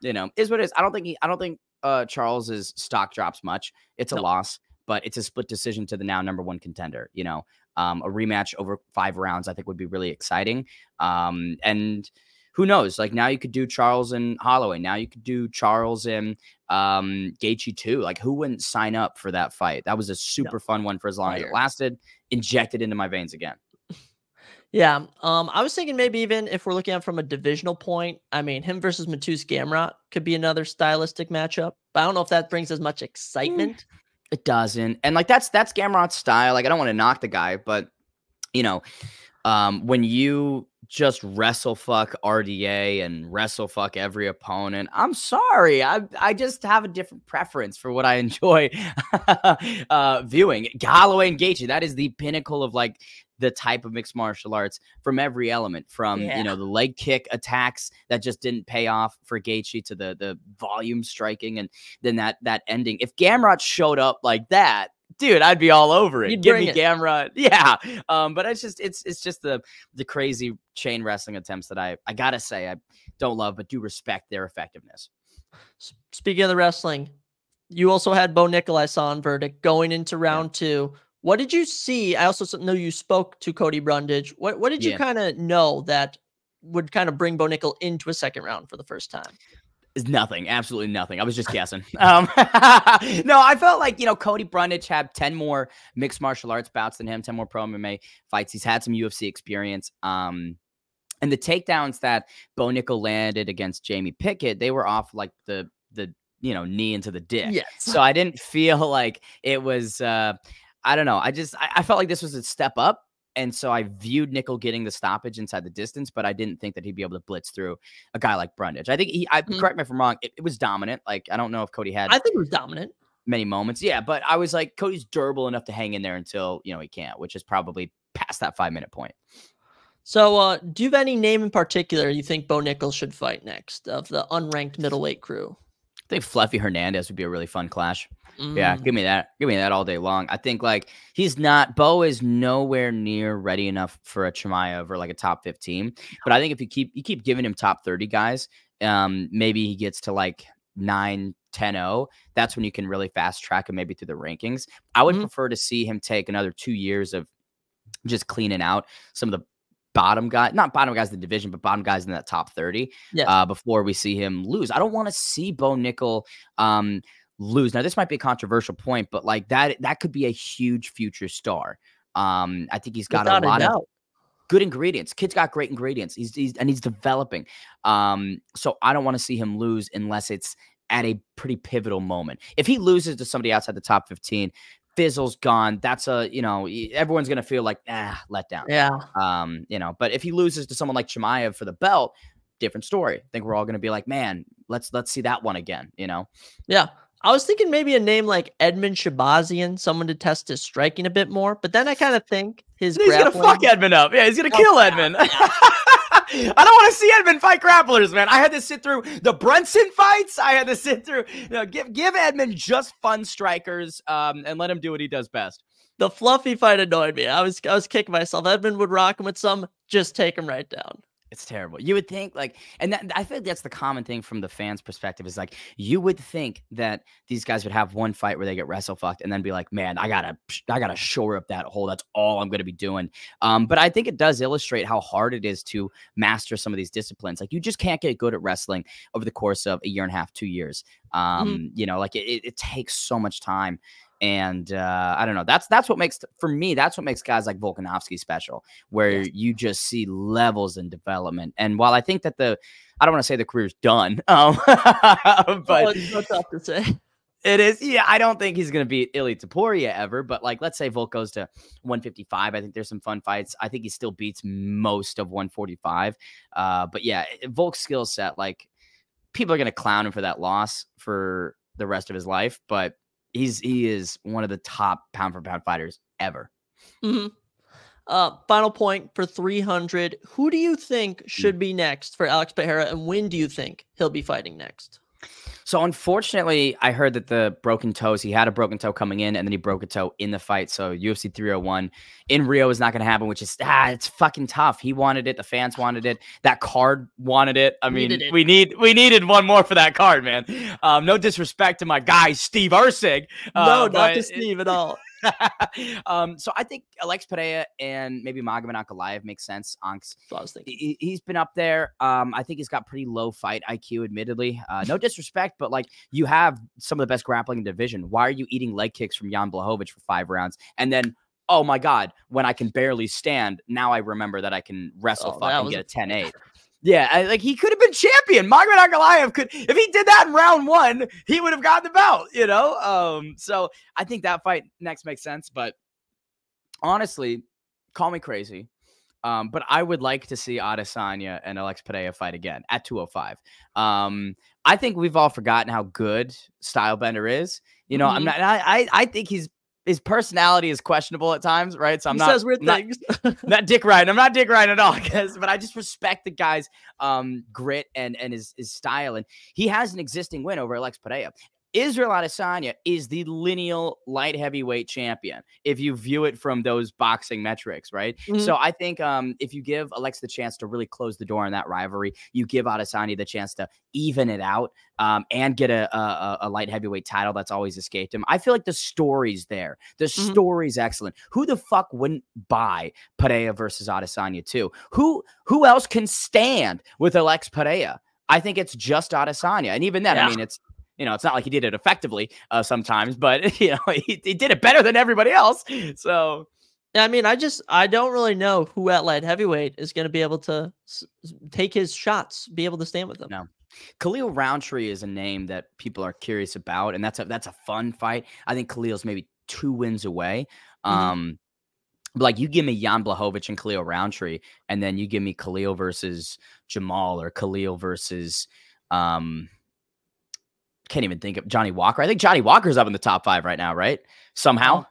is what it is. I don't think Charles's stock drops much. It's a loss, but it's a split decision to the now #1 contender. A rematch over 5 rounds, I think, would be really exciting. And who knows? Like, now you could do Charles and Holloway. Now you could do Charles and Gaethje too. Like, who wouldn't sign up for that fight? That was a super fun one for as long as it lasted. Injected into my veins again. Yeah. I was thinking maybe even if we're looking at it from a divisional point, I mean, him versus Mateusz Gamrot could be another stylistic matchup. But I don't know if that brings as much excitement. It doesn't. And like, that's Gamrot's style. Like, I don't want to knock the guy, but when you just wrestle fuck RDA and wrestle fuck every opponent, I'm sorry. I just have a different preference for what I enjoy viewing. Holloway and Gaethje, that is the pinnacle of like the type of mixed martial arts from every element, from the leg kick attacks that just didn't pay off for Gaethje to the volume striking, and then that ending. If Gamrot showed up like that, dude, I'd be all over it. Give me Gamrot. Yeah. But it's just the crazy chain wrestling attempts that I gotta say I don't love, but do respect their effectiveness. Speaking of the wrestling, you also had Bo Nickel, I saw on verdict, going into round 2. What did you see? I also know you spoke to Cody Brundage. What did you kind of know that would kind of bring Bo Nickel into a second round for the first time? Is nothing. Absolutely nothing. I was just guessing. No, I felt like, Cody Brundage had 10 more mixed martial arts bouts than him, 10 more pro MMA fights. He's had some UFC experience. And the takedowns that Bo Nickel landed against Jamie Pickett, they were off like the knee into the dick. Yes. So I didn't feel like it was, I don't know. I felt like this was a step up. And so I viewed Nickel getting the stoppage inside the distance, but I didn't think that he'd be able to blitz through a guy like Brundage. I think correct me if I'm wrong, it was dominant. Like, I don't know if Cody had. I think it was dominant. Many moments. Yeah, but I was like, Cody's durable enough to hang in there until, he can't, which is probably past that 5-minute point. So do you have any name in particular you think Bo Nickel should fight next of the unranked middleweight crew? I think Fluffy Hernandez would be a really fun clash. Yeah, give me that. Give me that all day long. I think like Bo is nowhere near ready enough for a Chimaev or like a top 15. But I think if you keep giving him top 30 guys, maybe he gets to like 9-10-0. That's when you can really fast track him maybe through the rankings. I would prefer to see him take another 2 years of just cleaning out some of the bottom guy, not bottom guys in the division, but bottom guys in that top 30 before we see him lose. I don't want to see Bo Nickel lose. Now, this might be a controversial point, but like that could be a huge future star. I think he's got a lot of good ingredients. Kid's got great ingredients. He's developing. So I don't want to see him lose unless it's at a pretty pivotal moment. If he loses to somebody outside the top 15, fizzle's gone. That's everyone's going to feel like, let down. Yeah. But if he loses to someone like Chimaev for the belt, different story. I think we're all going to be like, man, let's see that one again, Yeah. I was thinking maybe a name like Edmund Shabazian, someone to test his striking a bit more. But then I kind of think he's going to fuck Edmund up. Yeah, he's going to kill Edmund. I don't want to see Edmund fight grapplers, man. I had to sit through the Brunson fights. I had to sit through, give Edmund just fun strikers and let him do what he does best. The Fluffy fight annoyed me. I was kicking myself. Edmund would rock him with some, just take him right down. It's terrible. You would think and I feel like that's the common thing from the fans' perspective is like, you would think that these guys would have one fight where they get wrestle fucked and then be like, man, I gotta shore up that hole. That's all I'm going to be doing. But I think it does illustrate how hard it is to master some of these disciplines. Like you just can't get good at wrestling over the course of a year and a half, 2 years. It takes so much time. And I don't know. That's what makes, for me, that's what makes guys like Volkanovski special, where you just see levels in development. And while I think that I don't want to say the career's done, but it's tough to say. It is. Yeah, I don't think he's going to beat Ilia Topuria ever, but like, let's say Volk goes to 155. I think there's some fun fights. I think he still beats most of 145. But yeah, Volk's skill set, like people are going to clown him for that loss for the rest of his life, but he is one of the top pound for pound fighters ever. Final point for 300. Who do you think should be next for Alex Pereira, and when do you think he'll be fighting next? So unfortunately, I heard that the broken toes, he had a broken toe coming in and then he broke a toe in the fight. So UFC 301 in Rio is not going to happen, which is, it's fucking tough. He wanted it. The fans wanted it. That card wanted it. I mean, we needed one more for that card, man. No disrespect to my guy, Steve Ursig. No, not to Steve at all. So I think Alex Pereira and maybe Magomed Ankalaev makes sense. He's been up there. I think he's got pretty low fight IQ, admittedly. No disrespect, but like you have some of the best grappling in the division. Why are you eating leg kicks from Jan Blachowicz for 5 rounds? And then, oh my God, when I can barely stand, now I remember that I can wrestle and get a 10-8. Yeah, like he could have been champion. Magomed Ankalaev could, if he did that in round 1, he would have gotten the belt, So I think that fight next makes sense. But honestly, call me crazy, but I would like to see Adesanya and Alex Pereira fight again at 205. I think we've all forgotten how good Stylebender is. I'm not. I think his personality is questionable at times, right? So he says weird things. Not Dick Ryan. I'm not Dick Ryan at all, but I just respect the guy's grit and his style. And he has an existing win over Alex Pereira. Israel Adesanya is the lineal light heavyweight champion, if you view it from those boxing metrics, right? So I think if you give Alex the chance to really close the door on that rivalry, you give Adesanya the chance to even it out and get a light heavyweight title that's always escaped him. I feel like the story's there. The story's excellent. Who the fuck wouldn't buy Pereira versus Adesanya too? Who else can stand with Alex Pereira? I think it's just Adesanya. And even then, I mean, it's not like he did it effectively sometimes, but he did it better than everybody else. So, I mean, I don't really know who at light heavyweight is going to be able to take his shots, be able to stand with them. No. Khalil Roundtree is a name that people are curious about, and that's a fun fight. I think Khalil's maybe 2 wins away. But like you give me Jan Blachowicz and Khalil Roundtree, and then you give me Khalil versus Jamal or Khalil versus can't even think of Johnny Walker. I think Johnny Walker's up in the top 5 right now, right? Somehow.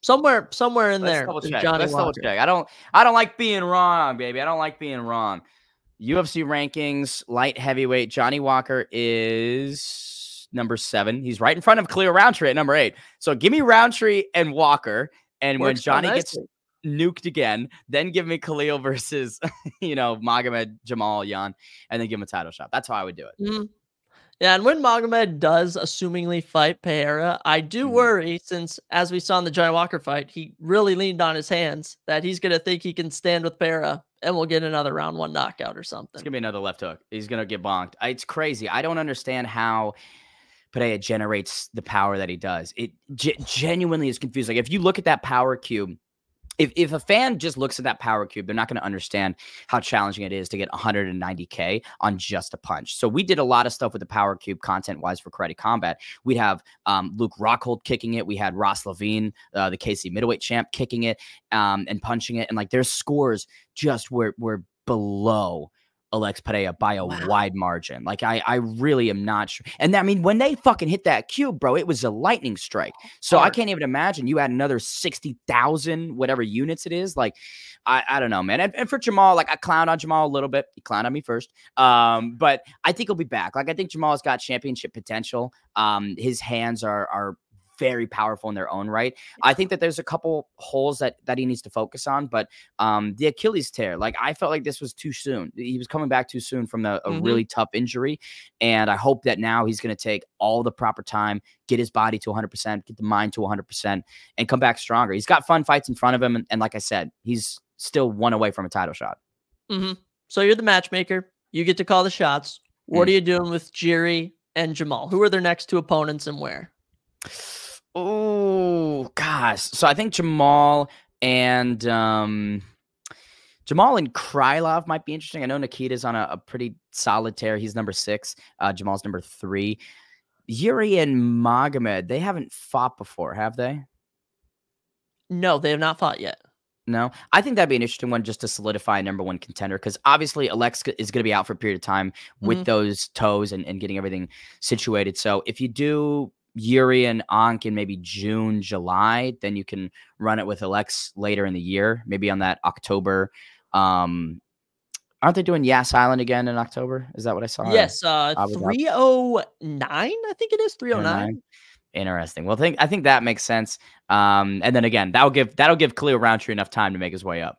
Somewhere in there. Let's double check. I don't like being wrong, baby. I don't like being wrong. UFC rankings, light heavyweight. Johnny Walker is number 7. He's right in front of Khalil Roundtree at number 8. So give me Roundtree and Walker. And when Johnny gets nuked again, then give me Khalil versus, Magomed, Jamal, Jan, and then give him a title shot. That's how I would do it. Yeah, and when Magomed does assumingly fight Pereira, I do worry, since as we saw in the Johnny Walker fight, he really leaned on his hands, that he's going to think he can stand with Pereira and we'll get another round 1 knockout or something. It's gonna be another left hook. He's gonna get bonked. It's crazy. I don't understand how Pereira generates the power that he does. It genuinely is confusing. Like, if you look at that power cube, if a fan just looks at that power cube, they're not going to understand how challenging it is to get 190K on just a punch. So we did a lot of stuff with the power cube content-wise for Karate Combat. We'd have Luke Rockhold kicking it. We had Ross Levine, the KC middleweight champ, kicking it and punching it. And like, their scores just were below Alex Pereira by a wide margin. Like, I really am not sure. And I mean, when they fucking hit that cube, bro, it was a lightning strike. So I can't even imagine you add another 60,000, whatever units it is. Like, I don't know, man. And for Jamal, like, I clowned on Jamal a little bit. He clowned on me first. But I think he'll be back. Like, I think Jamal's got championship potential. His hands are very powerful in their own right. I think that there's a couple holes that he needs to focus on, but the Achilles tear, like, I felt like this was too soon. He was coming back too soon from a really tough injury, and I hope that now he's going to take all the proper time, get his body to 100%, get the mind to 100%, and come back stronger. He's got fun fights in front of him, and like I said, he's still one away from a title shot. So you're the matchmaker. You get to call the shots. What are you doing with Jiri and Jamal? Who are their next 2 opponents and where? Oh, gosh. So I think Jamal and Krylov might be interesting. I know Nikita's on a pretty solid tear. He's number 6. Jamal's number 3. Yuri and Magomed, they haven't fought before, have they? No, they have not fought yet. No, I think that'd be an interesting one just to solidify a number 1 contender, because obviously Alex is going to be out for a period of time with those toes and getting everything situated. So if you do Yuri and Ankh in maybe June, July, then you can run it with Alex later in the year, maybe on that October. Aren't they doing Yas Island again in October? Is that what I saw? Yes, 309, I think it is 309. Interesting. Well, I think that makes sense. And then again, that'll give Khalil Roundtree enough time to make his way up.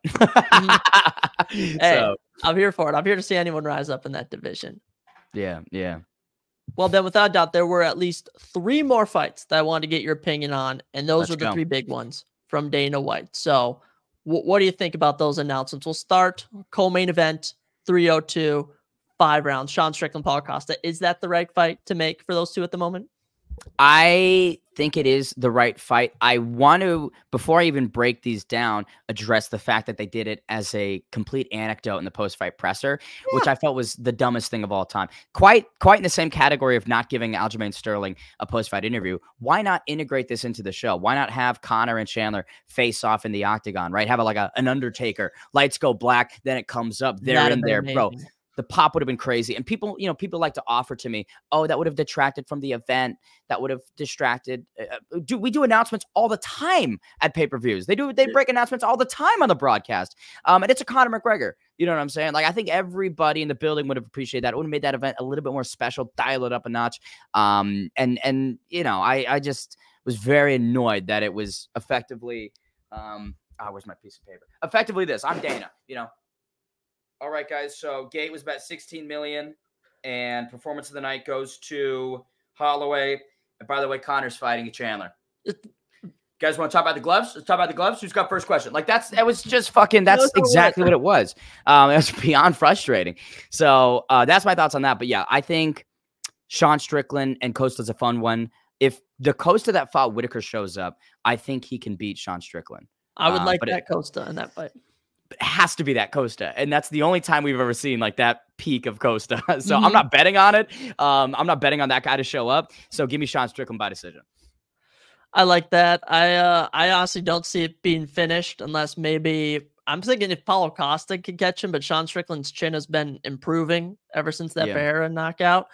Hey, I'm here for it. I'm here to see anyone rise up in that division. Yeah. Well, then, without doubt, there were at least 3 more fights that I wanted to get your opinion on, and those were the 3 big ones from Dana White. So, what do you think about those announcements? We'll start co-main event, 302, 5 rounds. Sean Strickland, Paul Costa. Is that the right fight to make for those 2 at the moment? I think it is the right fight. I want to, before I even break these down, address the fact that they did it as a complete anecdote in the post-fight presser, which I felt was the dumbest thing of all time. Quite in the same category of not giving Aljamain Sterling a post-fight interview. Why not integrate this into the show? Why not have Conor and Chandler face off in the octagon, right? Have an Undertaker, lights go black, then it comes up. They're in there, bro. The pop would have been crazy. And people like to offer to me, oh, that would have detracted from the event. That would have distracted. We do announcements all the time at pay-per-views. They break announcements all the time on the broadcast. And it's a Conor McGregor. You know what I'm saying? Like, I think everybody in the building would have appreciated that. It would have made that event a little bit more special, dial it up a notch. And I just was very annoyed that it was effectively, where's my piece of paper? Effectively this. I'm Dana, All right, guys. So gate was about 16 million, and performance of the night goes to Holloway. And by the way, Conor's fighting Chandler. You guys want to talk about the gloves? Let's talk about the gloves. Who's got first question? Like, that's exactly what it was. It was beyond frustrating. So that's my thoughts on that. But yeah, I think Sean Strickland and Costa's a fun one. If the Costa that fought Whitaker shows up, I think he can beat Sean Strickland. I would like that Costa in that fight. It has to be that Costa, and that's the only time we've ever seen like that peak of Costa. So I'm not betting on it. I'm not betting on that guy to show up. So give me Sean Strickland by decision. I like that. I honestly don't see it being finished unless maybe I'm thinking if Paulo Costa could catch him, but Sean Strickland's chin has been improving ever since that Pereira knockout.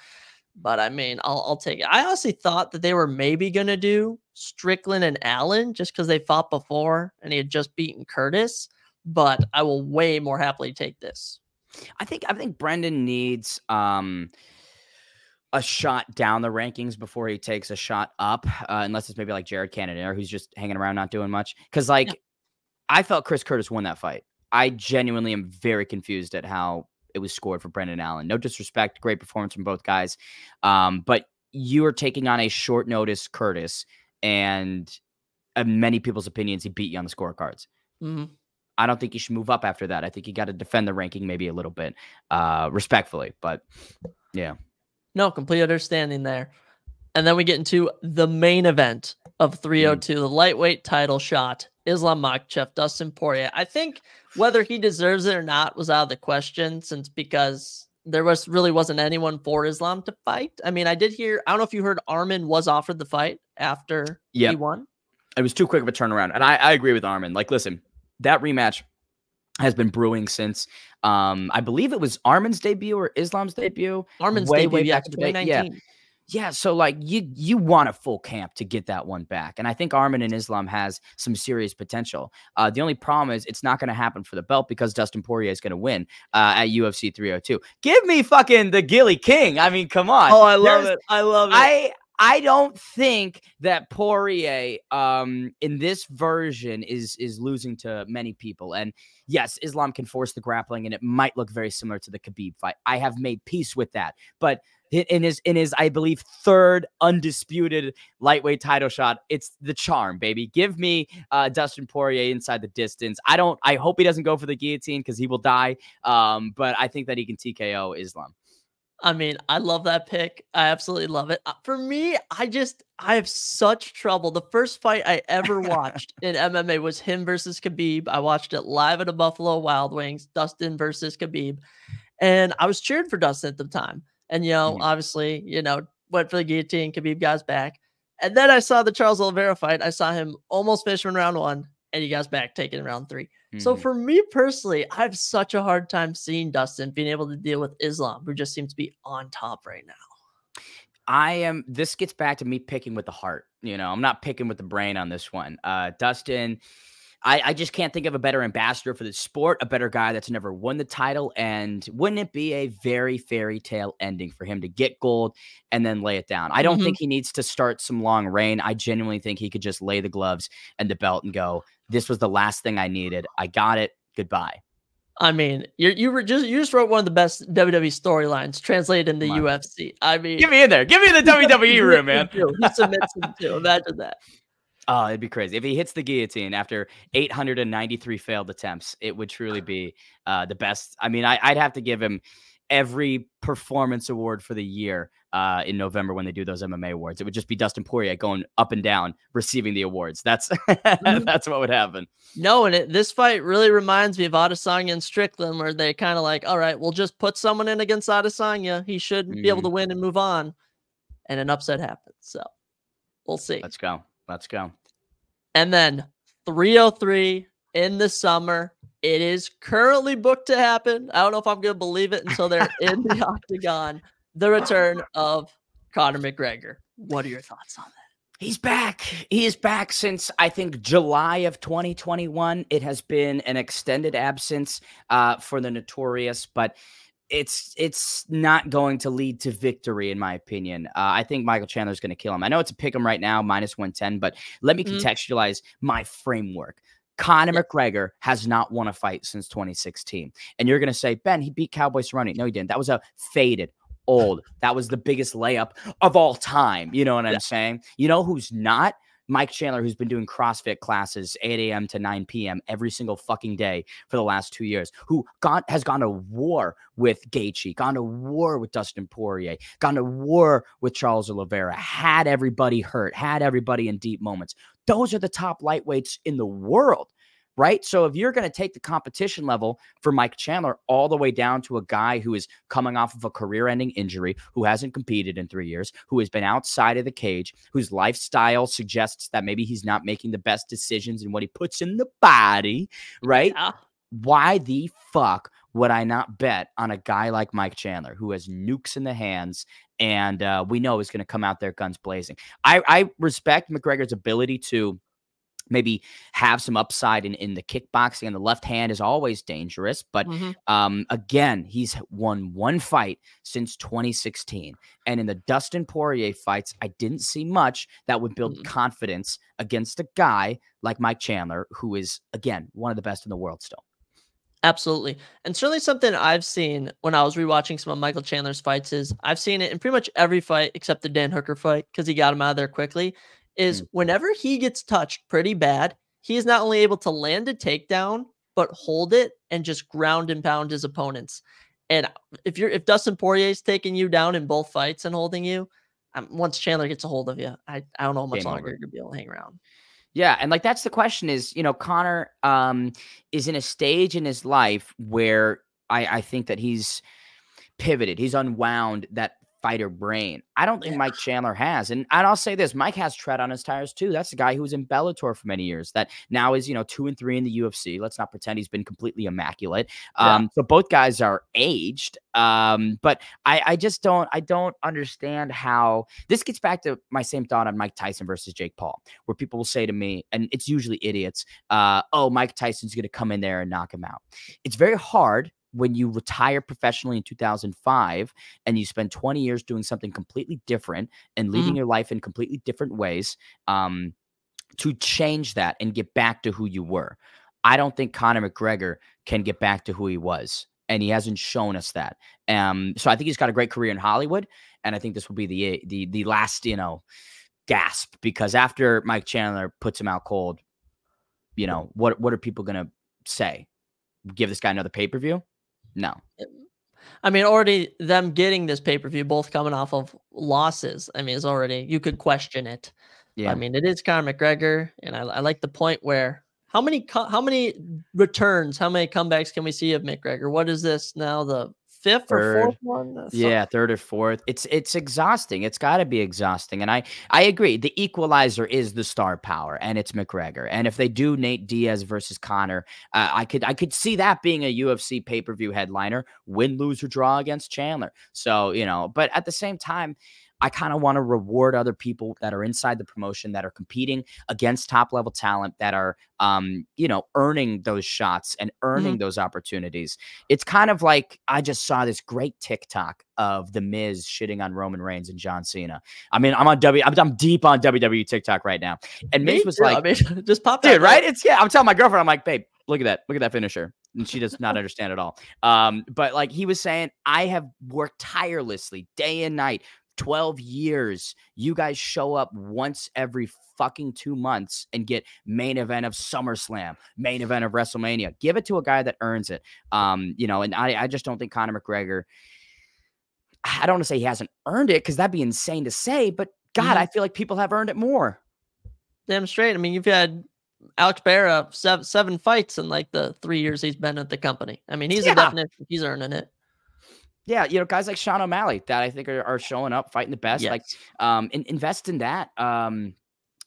But I mean, I'll take it. I honestly thought that they were maybe gonna do Strickland and Allen just because they fought before and he had just beaten Curtis. But I will way more happily take this. I think Brendan needs a shot down the rankings before he takes a shot up, unless it's maybe like Jared Cannonier, who's just hanging around not doing much. Because I felt Chris Curtis won that fight. I genuinely am very confused at how it was scored for Brendan Allen. No disrespect, great performance from both guys. But you are taking on a short notice Curtis, and in many people's opinions, he beat you on the scorecards. I don't think you should move up after that. I think you got to defend the ranking maybe a little bit respectfully. But yeah. No, complete understanding there. And then we get into the main event of 302, the lightweight title shot. Islam Makhachev, Dustin Poirier. I think whether he deserves it or not was out of the question, because there really wasn't anyone for Islam to fight. I mean, I did hear, I don't know if you heard, Arman was offered the fight after he won. It was too quick of a turnaround. And I agree with Arman. Like, listen, that rematch has been brewing since, I believe it was Arman's debut or Islam's debut. Arman's debut, back in 2019. Yeah, so like you want a full camp to get that one back. And I think Arman and Islam has some serious potential. The only problem is it's not going to happen for the belt because Dustin Poirier is going to win at UFC 302. Give me fucking the Gilly King. I mean, come on. Oh, I love it. I love it. I don't think that Poirier in this version is losing to many people. And yes, Islam can force the grappling and it might look very similar to the Khabib fight. I have made peace with that. But in his, I believe, third undisputed lightweight title shot, it's the charm, baby. Give me Dustin Poirier inside the distance. I hope he doesn't go for the guillotine because he will die. But I think that he can TKO Islam. I mean, I love that pick. I absolutely love it. For me, I have such trouble. The first fight I ever watched in MMA was him versus Khabib. I watched it live at a Buffalo Wild Wings, Dustin versus Khabib. And I was cheering for Dustin at the time. And, obviously, went for the guillotine. Khabib got his back. And then I saw the Charles Oliveira fight. I saw him almost finish in round 1, and he got his back taken in round 3. So for me personally, I have such a hard time seeing Dustin being able to deal with Islam, who just seems to be on top right now. This gets back to me picking with the heart. I'm not picking with the brain on this one. Dustin, I just can't think of a better ambassador for the sport, a better guy that's never won the title. And wouldn't it be a very fairy tale ending for him to get gold and then lay it down? I don't think he needs to start some long reign. I genuinely think he could just lay the gloves and the belt and go, this was the last thing I needed. I got it. Goodbye. I mean, you just wrote one of the best WWE storylines translated into UFC. I mean, get me in there. Give me the WWE room, man. He submits him too. Imagine that. Oh, it'd be crazy. If he hits the guillotine after 893 failed attempts, it would truly be the best. I mean, I'd have to give him every performance award for the year in November when they do those MMA awards. It would just be Dustin Poirier going up and down, receiving the awards. That's that's what would happen. No, and this fight really reminds me of Adesanya and Strickland, where they kind of like, all right, we'll just put someone in against Adesanya. He should be able to win and move on. And an upset happens. So we'll see. Let's go. Let's go. And then 303 in the summer. It is currently booked to happen. I don't know if I'm going to believe it until they're in the octagon. The return of Conor McGregor. What are your thoughts on that? He's back. He is back since, I think, July of 2021. It has been an extended absence for the Notorious, but it's not going to lead to victory, in my opinion. I think Michael Chandler is going to kill him. I know it's a pick 'em right now, -110, but let me contextualize my framework. Conor McGregor has not won a fight since 2016. And you're going to say, Ben, he beat Cowboy Cerrone. No, he didn't. That was a faded, old. That was the biggest layup of all time. You know what I'm saying? You know who's not? Mike Chandler, who's been doing CrossFit classes 8 a.m. to 9 p.m. every single fucking day for the last 2 years, who has gone to war with Gaethje, gone to war with Dustin Poirier, gone to war with Charles Oliveira, had everybody hurt, had everybody in deep moments. Those are the top lightweights in the world, right? So if you're going to take the competition level for Mike Chandler all the way down to a guy who is coming off of a career-ending injury, who hasn't competed in 3 years, who has been outside of the cage, whose lifestyle suggests that maybe he's not making the best decisions in what he puts in the body, right? Yeah. Why the fuck would I not bet on a guy like Mike Chandler, who has nukes in the hands and we know is going to come out there guns blazing? I respect McGregor's ability to maybe have some upside in the kickboxing, and the left hand is always dangerous. But again, he's won one fight since 2016. And in the Dustin Poirier fights, I didn't see much that would build confidence against a guy like Mike Chandler, who is, again, one of the best in the world still. Absolutely. And certainly something I've seen when I was rewatching some of Michael Chandler's fights is I've seen it in pretty much every fight except the Dan Hooker fight, because he got him out of there quickly, is whenever he gets touched pretty bad, he is not only able to land a takedown, but hold it and just ground and pound his opponents. And if Dustin Poirier's taking you down in both fights and holding you, once Chandler gets a hold of you, I don't know how much longer you're gonna be able to hang around. Yeah, and like that's the question is, Conor is in a stage in his life where I think that he's pivoted. He's unwound that fighter brain. I don't think Mike Chandler has. And I'll say this, Mike has tread on his tires too. That's the guy who was in Bellator for many years that now is, 2-3 in the UFC. Let's not pretend he's been completely immaculate. So both guys are aged. But I just don't understand how this gets back to my same thought on Mike Tyson versus Jake Paul, where people will say to me, and it's usually idiots, oh, Mike Tyson's going to come in there and knock him out. It's very hard when you retire professionally in 2005 and you spend 20 years doing something completely different and leading your life in completely different ways, to change that and get back to who you were. I don't think Conor McGregor can get back to who he was, and he hasn't shown us that. So I think he's got a great career in Hollywood, and I think this will be the last, gasp, because after Mike Chandler puts him out cold, what are people going to say? Give this guy another pay-per-view? No. I mean, already them getting this pay-per-view, both coming off of losses, I mean, it's already, you could question it. Yeah. I mean, it is Conor McGregor, and I like the point where how many returns, how many comebacks can we see of McGregor? What is this now, the fifth or fourth one? Yeah, third or fourth. It's exhausting. It's got to be exhausting. And I agree. The equalizer is the star power, and it's McGregor. And if they do Nate Diaz versus Conor, I could see that being a UFC pay-per-view headliner, win, lose, or draw against Chandler. So, but at the same time, I kind of want to reward other people that are inside the promotion, that are competing against top level talent, that are, earning those shots and earning those opportunities. It's kind of like, I just saw this great TikTok of The Miz shitting on Roman Reigns and John Cena. I mean, I'm deep on WWE TikTok right now. And Miz was like, just pop that, dude, right? I'm telling my girlfriend, I'm like, babe, look at that finisher. And she does not understand at all. But like he was saying, I have worked tirelessly day and night, 12 years. You guys show up once every fucking 2 months and get main event of SummerSlam, main event of WrestleMania. Give it to a guy that earns it. And I just don't think Conor McGregor, I don't want to say he hasn't earned it, because that'd be insane to say, but God, I feel like people have earned it more. Damn straight. I mean, you've had Alex Barra seven fights in like the 3 years he's been at the company. I mean, he's a definite, he's earning it. Yeah, guys like Sean O'Malley that I think are showing up, fighting the best. Yes. Like, invest in that.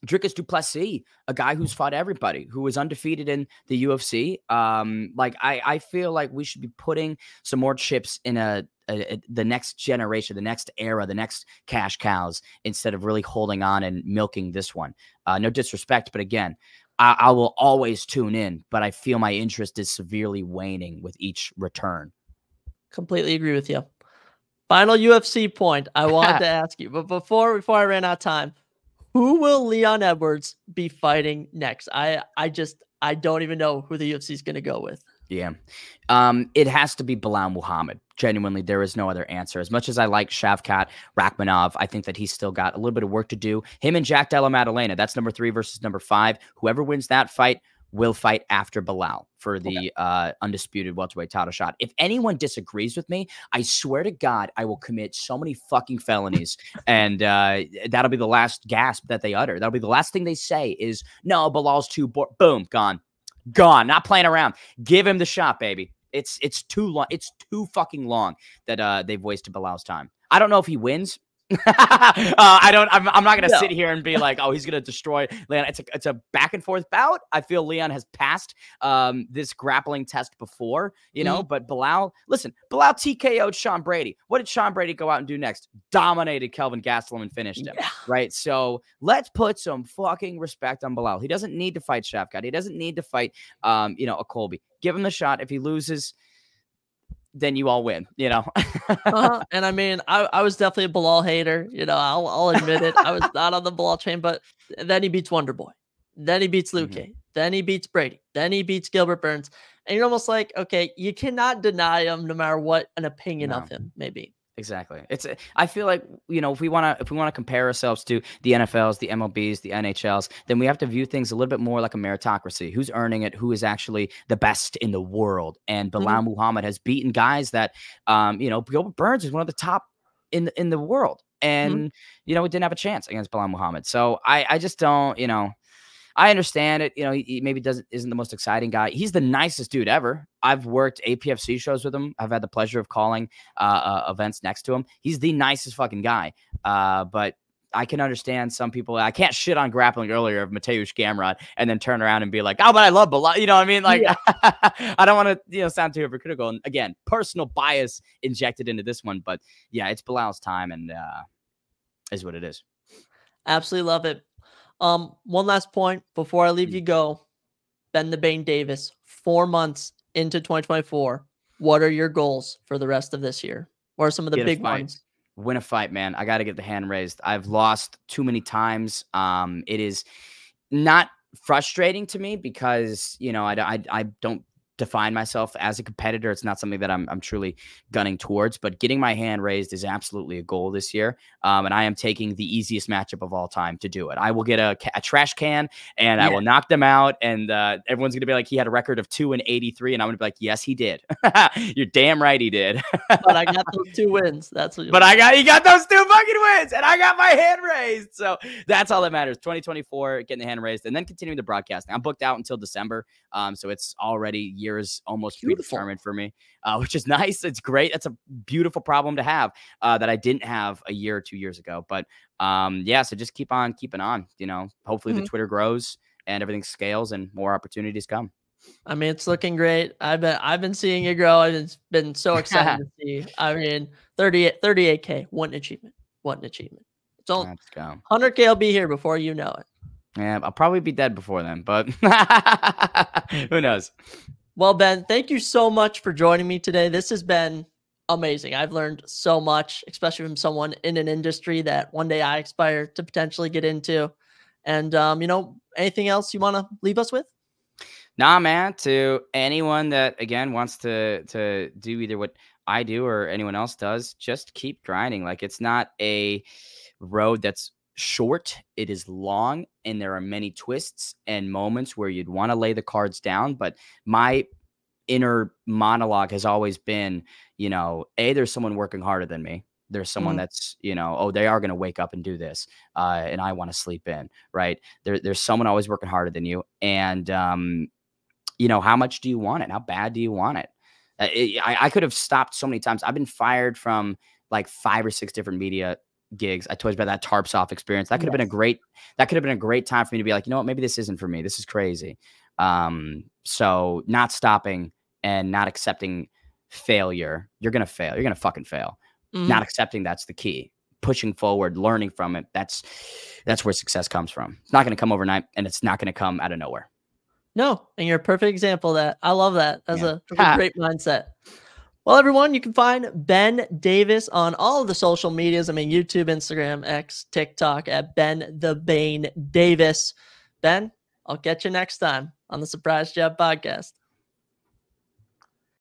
Dricus du Plessis, a guy who's fought everybody, who is undefeated in the UFC. I feel like we should be putting some more chips in the next generation, the next era, the next cash cows, instead of really holding on and milking this one. No disrespect, but again, I will always tune in, but I feel my interest is severely waning with each return. Completely agree with you. Final UFC point I wanted to ask you, but before I ran out of time, who will Leon Edwards be fighting next? I don't even know who the UFC is going to go with. Yeah. It has to be Bilal Muhammad. Genuinely, there is no other answer. As much as I like Shavkat Rakhmonov, I think that he's still got a little bit of work to do. Him and Jack Della Maddalena, that's number 3 versus number 5. Whoever wins that fight will fight after Bilal for the undisputed welterweight title shot. If anyone disagrees with me, I swear to God, I will commit so many fucking felonies, and that'll be the last gasp that they utter. That'll be the last thing they say is, no, Bilal's too boom, gone, not playing around. Give him the shot, baby. It's too long. It's too fucking long that they've wasted Bilal's time. I don't know if he wins. I'm not gonna sit here and be like, oh, he's gonna destroy Leon. It's a back and forth bout. I feel Leon has passed this grappling test before, but Bilal TKO'd Sean Brady. What did Sean Brady go out and do next? Dominated Kelvin Gastelum and finished him. Right. So let's put some fucking respect on Bilal. He doesn't need to fight Shavkat. He doesn't need to fight a Colby. Give him the shot. If he loses, then you all win, And I mean, I was definitely a Bilal hater, I'll admit it. I was not on the Bilal train, but then he beats Wonder Boy. Then he beats Luque. Then he beats Brady. Then he beats Gilbert Burns. And you're almost like, okay, you cannot deny him no matter what an opinion of him may be. Exactly. I feel like, if we want to compare ourselves to the NFLs, the MLBs, the NHLs, then we have to view things a little bit more like a meritocracy. Who's earning it? Who is actually the best in the world? And Bilal Muhammad has beaten guys that, Gilbert Burns is one of the top in the world. And, it didn't have a chance against Bilal Muhammad. So I just don't, I understand it. He maybe isn't the most exciting guy. He's the nicest dude ever. I've worked APFC shows with him. I've had the pleasure of calling events next to him. He's the nicest fucking guy. But I can understand some people. I can't shit on grappling earlier of Mateusz Gamrot and then turn around and be like, oh, but I love Bilal. You know what I mean? Like, yeah. I don't want to, sound too hypocritical. And again, personal bias injected into this one. But yeah, it's Bilal's time and is what it is. Absolutely love it. One last point before I leave you go. Ben the Bane Davis, 4 months into 2024. What are your goals for the rest of this year? What are some of the big ones? Win a fight, man. I got to get the hand raised. I've lost too many times. It is not frustrating to me because, I don't define myself as a competitor. It's not something that I'm truly gunning towards, but getting my hand raised is absolutely a goal this year. And I am taking the easiest matchup of all time to do it. I will get a trash can and I will knock them out. And everyone's going to be like, he had a record of 2-83. And I'm going to be like, yes, he did. You're damn right. He did. But I got those 2 wins. That's what. But he got those 2 fucking wins and I got my hand raised. So that's all that matters. 2024, getting the hand raised and then continuing the broadcasting. I'm booked out until December. So it's already years almost predetermined for me, which is nice. It's great. That's a beautiful problem to have that I didn't have a year or 2 years ago. But yeah, so just keep on keeping on. Hopefully the Twitter grows and everything scales and more opportunities come. I mean, it's looking great. I've been seeing it grow, and it's been so exciting to see. I mean, 38K, what an achievement! What an achievement! It's only 100K. I'll be here before you know it. Yeah, I'll probably be dead before then, but who knows? Well, Ben, thank you so much for joining me today. This has been amazing. I've learned so much, especially from someone in an industry that one day I aspire to potentially get into. And, anything else you want to leave us with? Nah, man, to anyone that, again, wants to do either what I do or anyone else does, just keep grinding. Like, it's not a road that's short. It is long, and there are many twists and moments where you'd want to lay the cards down. But my inner monologue has always been, there's someone working harder than me. There's someone that's, oh, they are going to wake up and do this. And I want to sleep in, right? There's someone always working harder than you. And, how much do you want it? How bad do you want it? I could have stopped so many times. I've been fired from like 5 or 6 different media gigs. I told you about that tarps off experience. That could have been a great time for me to be like, you know what, maybe this isn't for me. This is crazy. So not stopping and not accepting failure. You're going to fail. You're going to fucking fail. Not accepting that's the key. Pushing forward, learning from it. That's where success comes from. It's not going to come overnight, and it's not going to come out of nowhere. No, and you're a perfect example of that. I love that. That's a great mindset. Well, everyone, you can find Ben Davis on all of the social medias. I mean, YouTube, Instagram, X, TikTok at Ben the Bane Davis. Ben, I'll catch you next time on the Surprise Jab Podcast.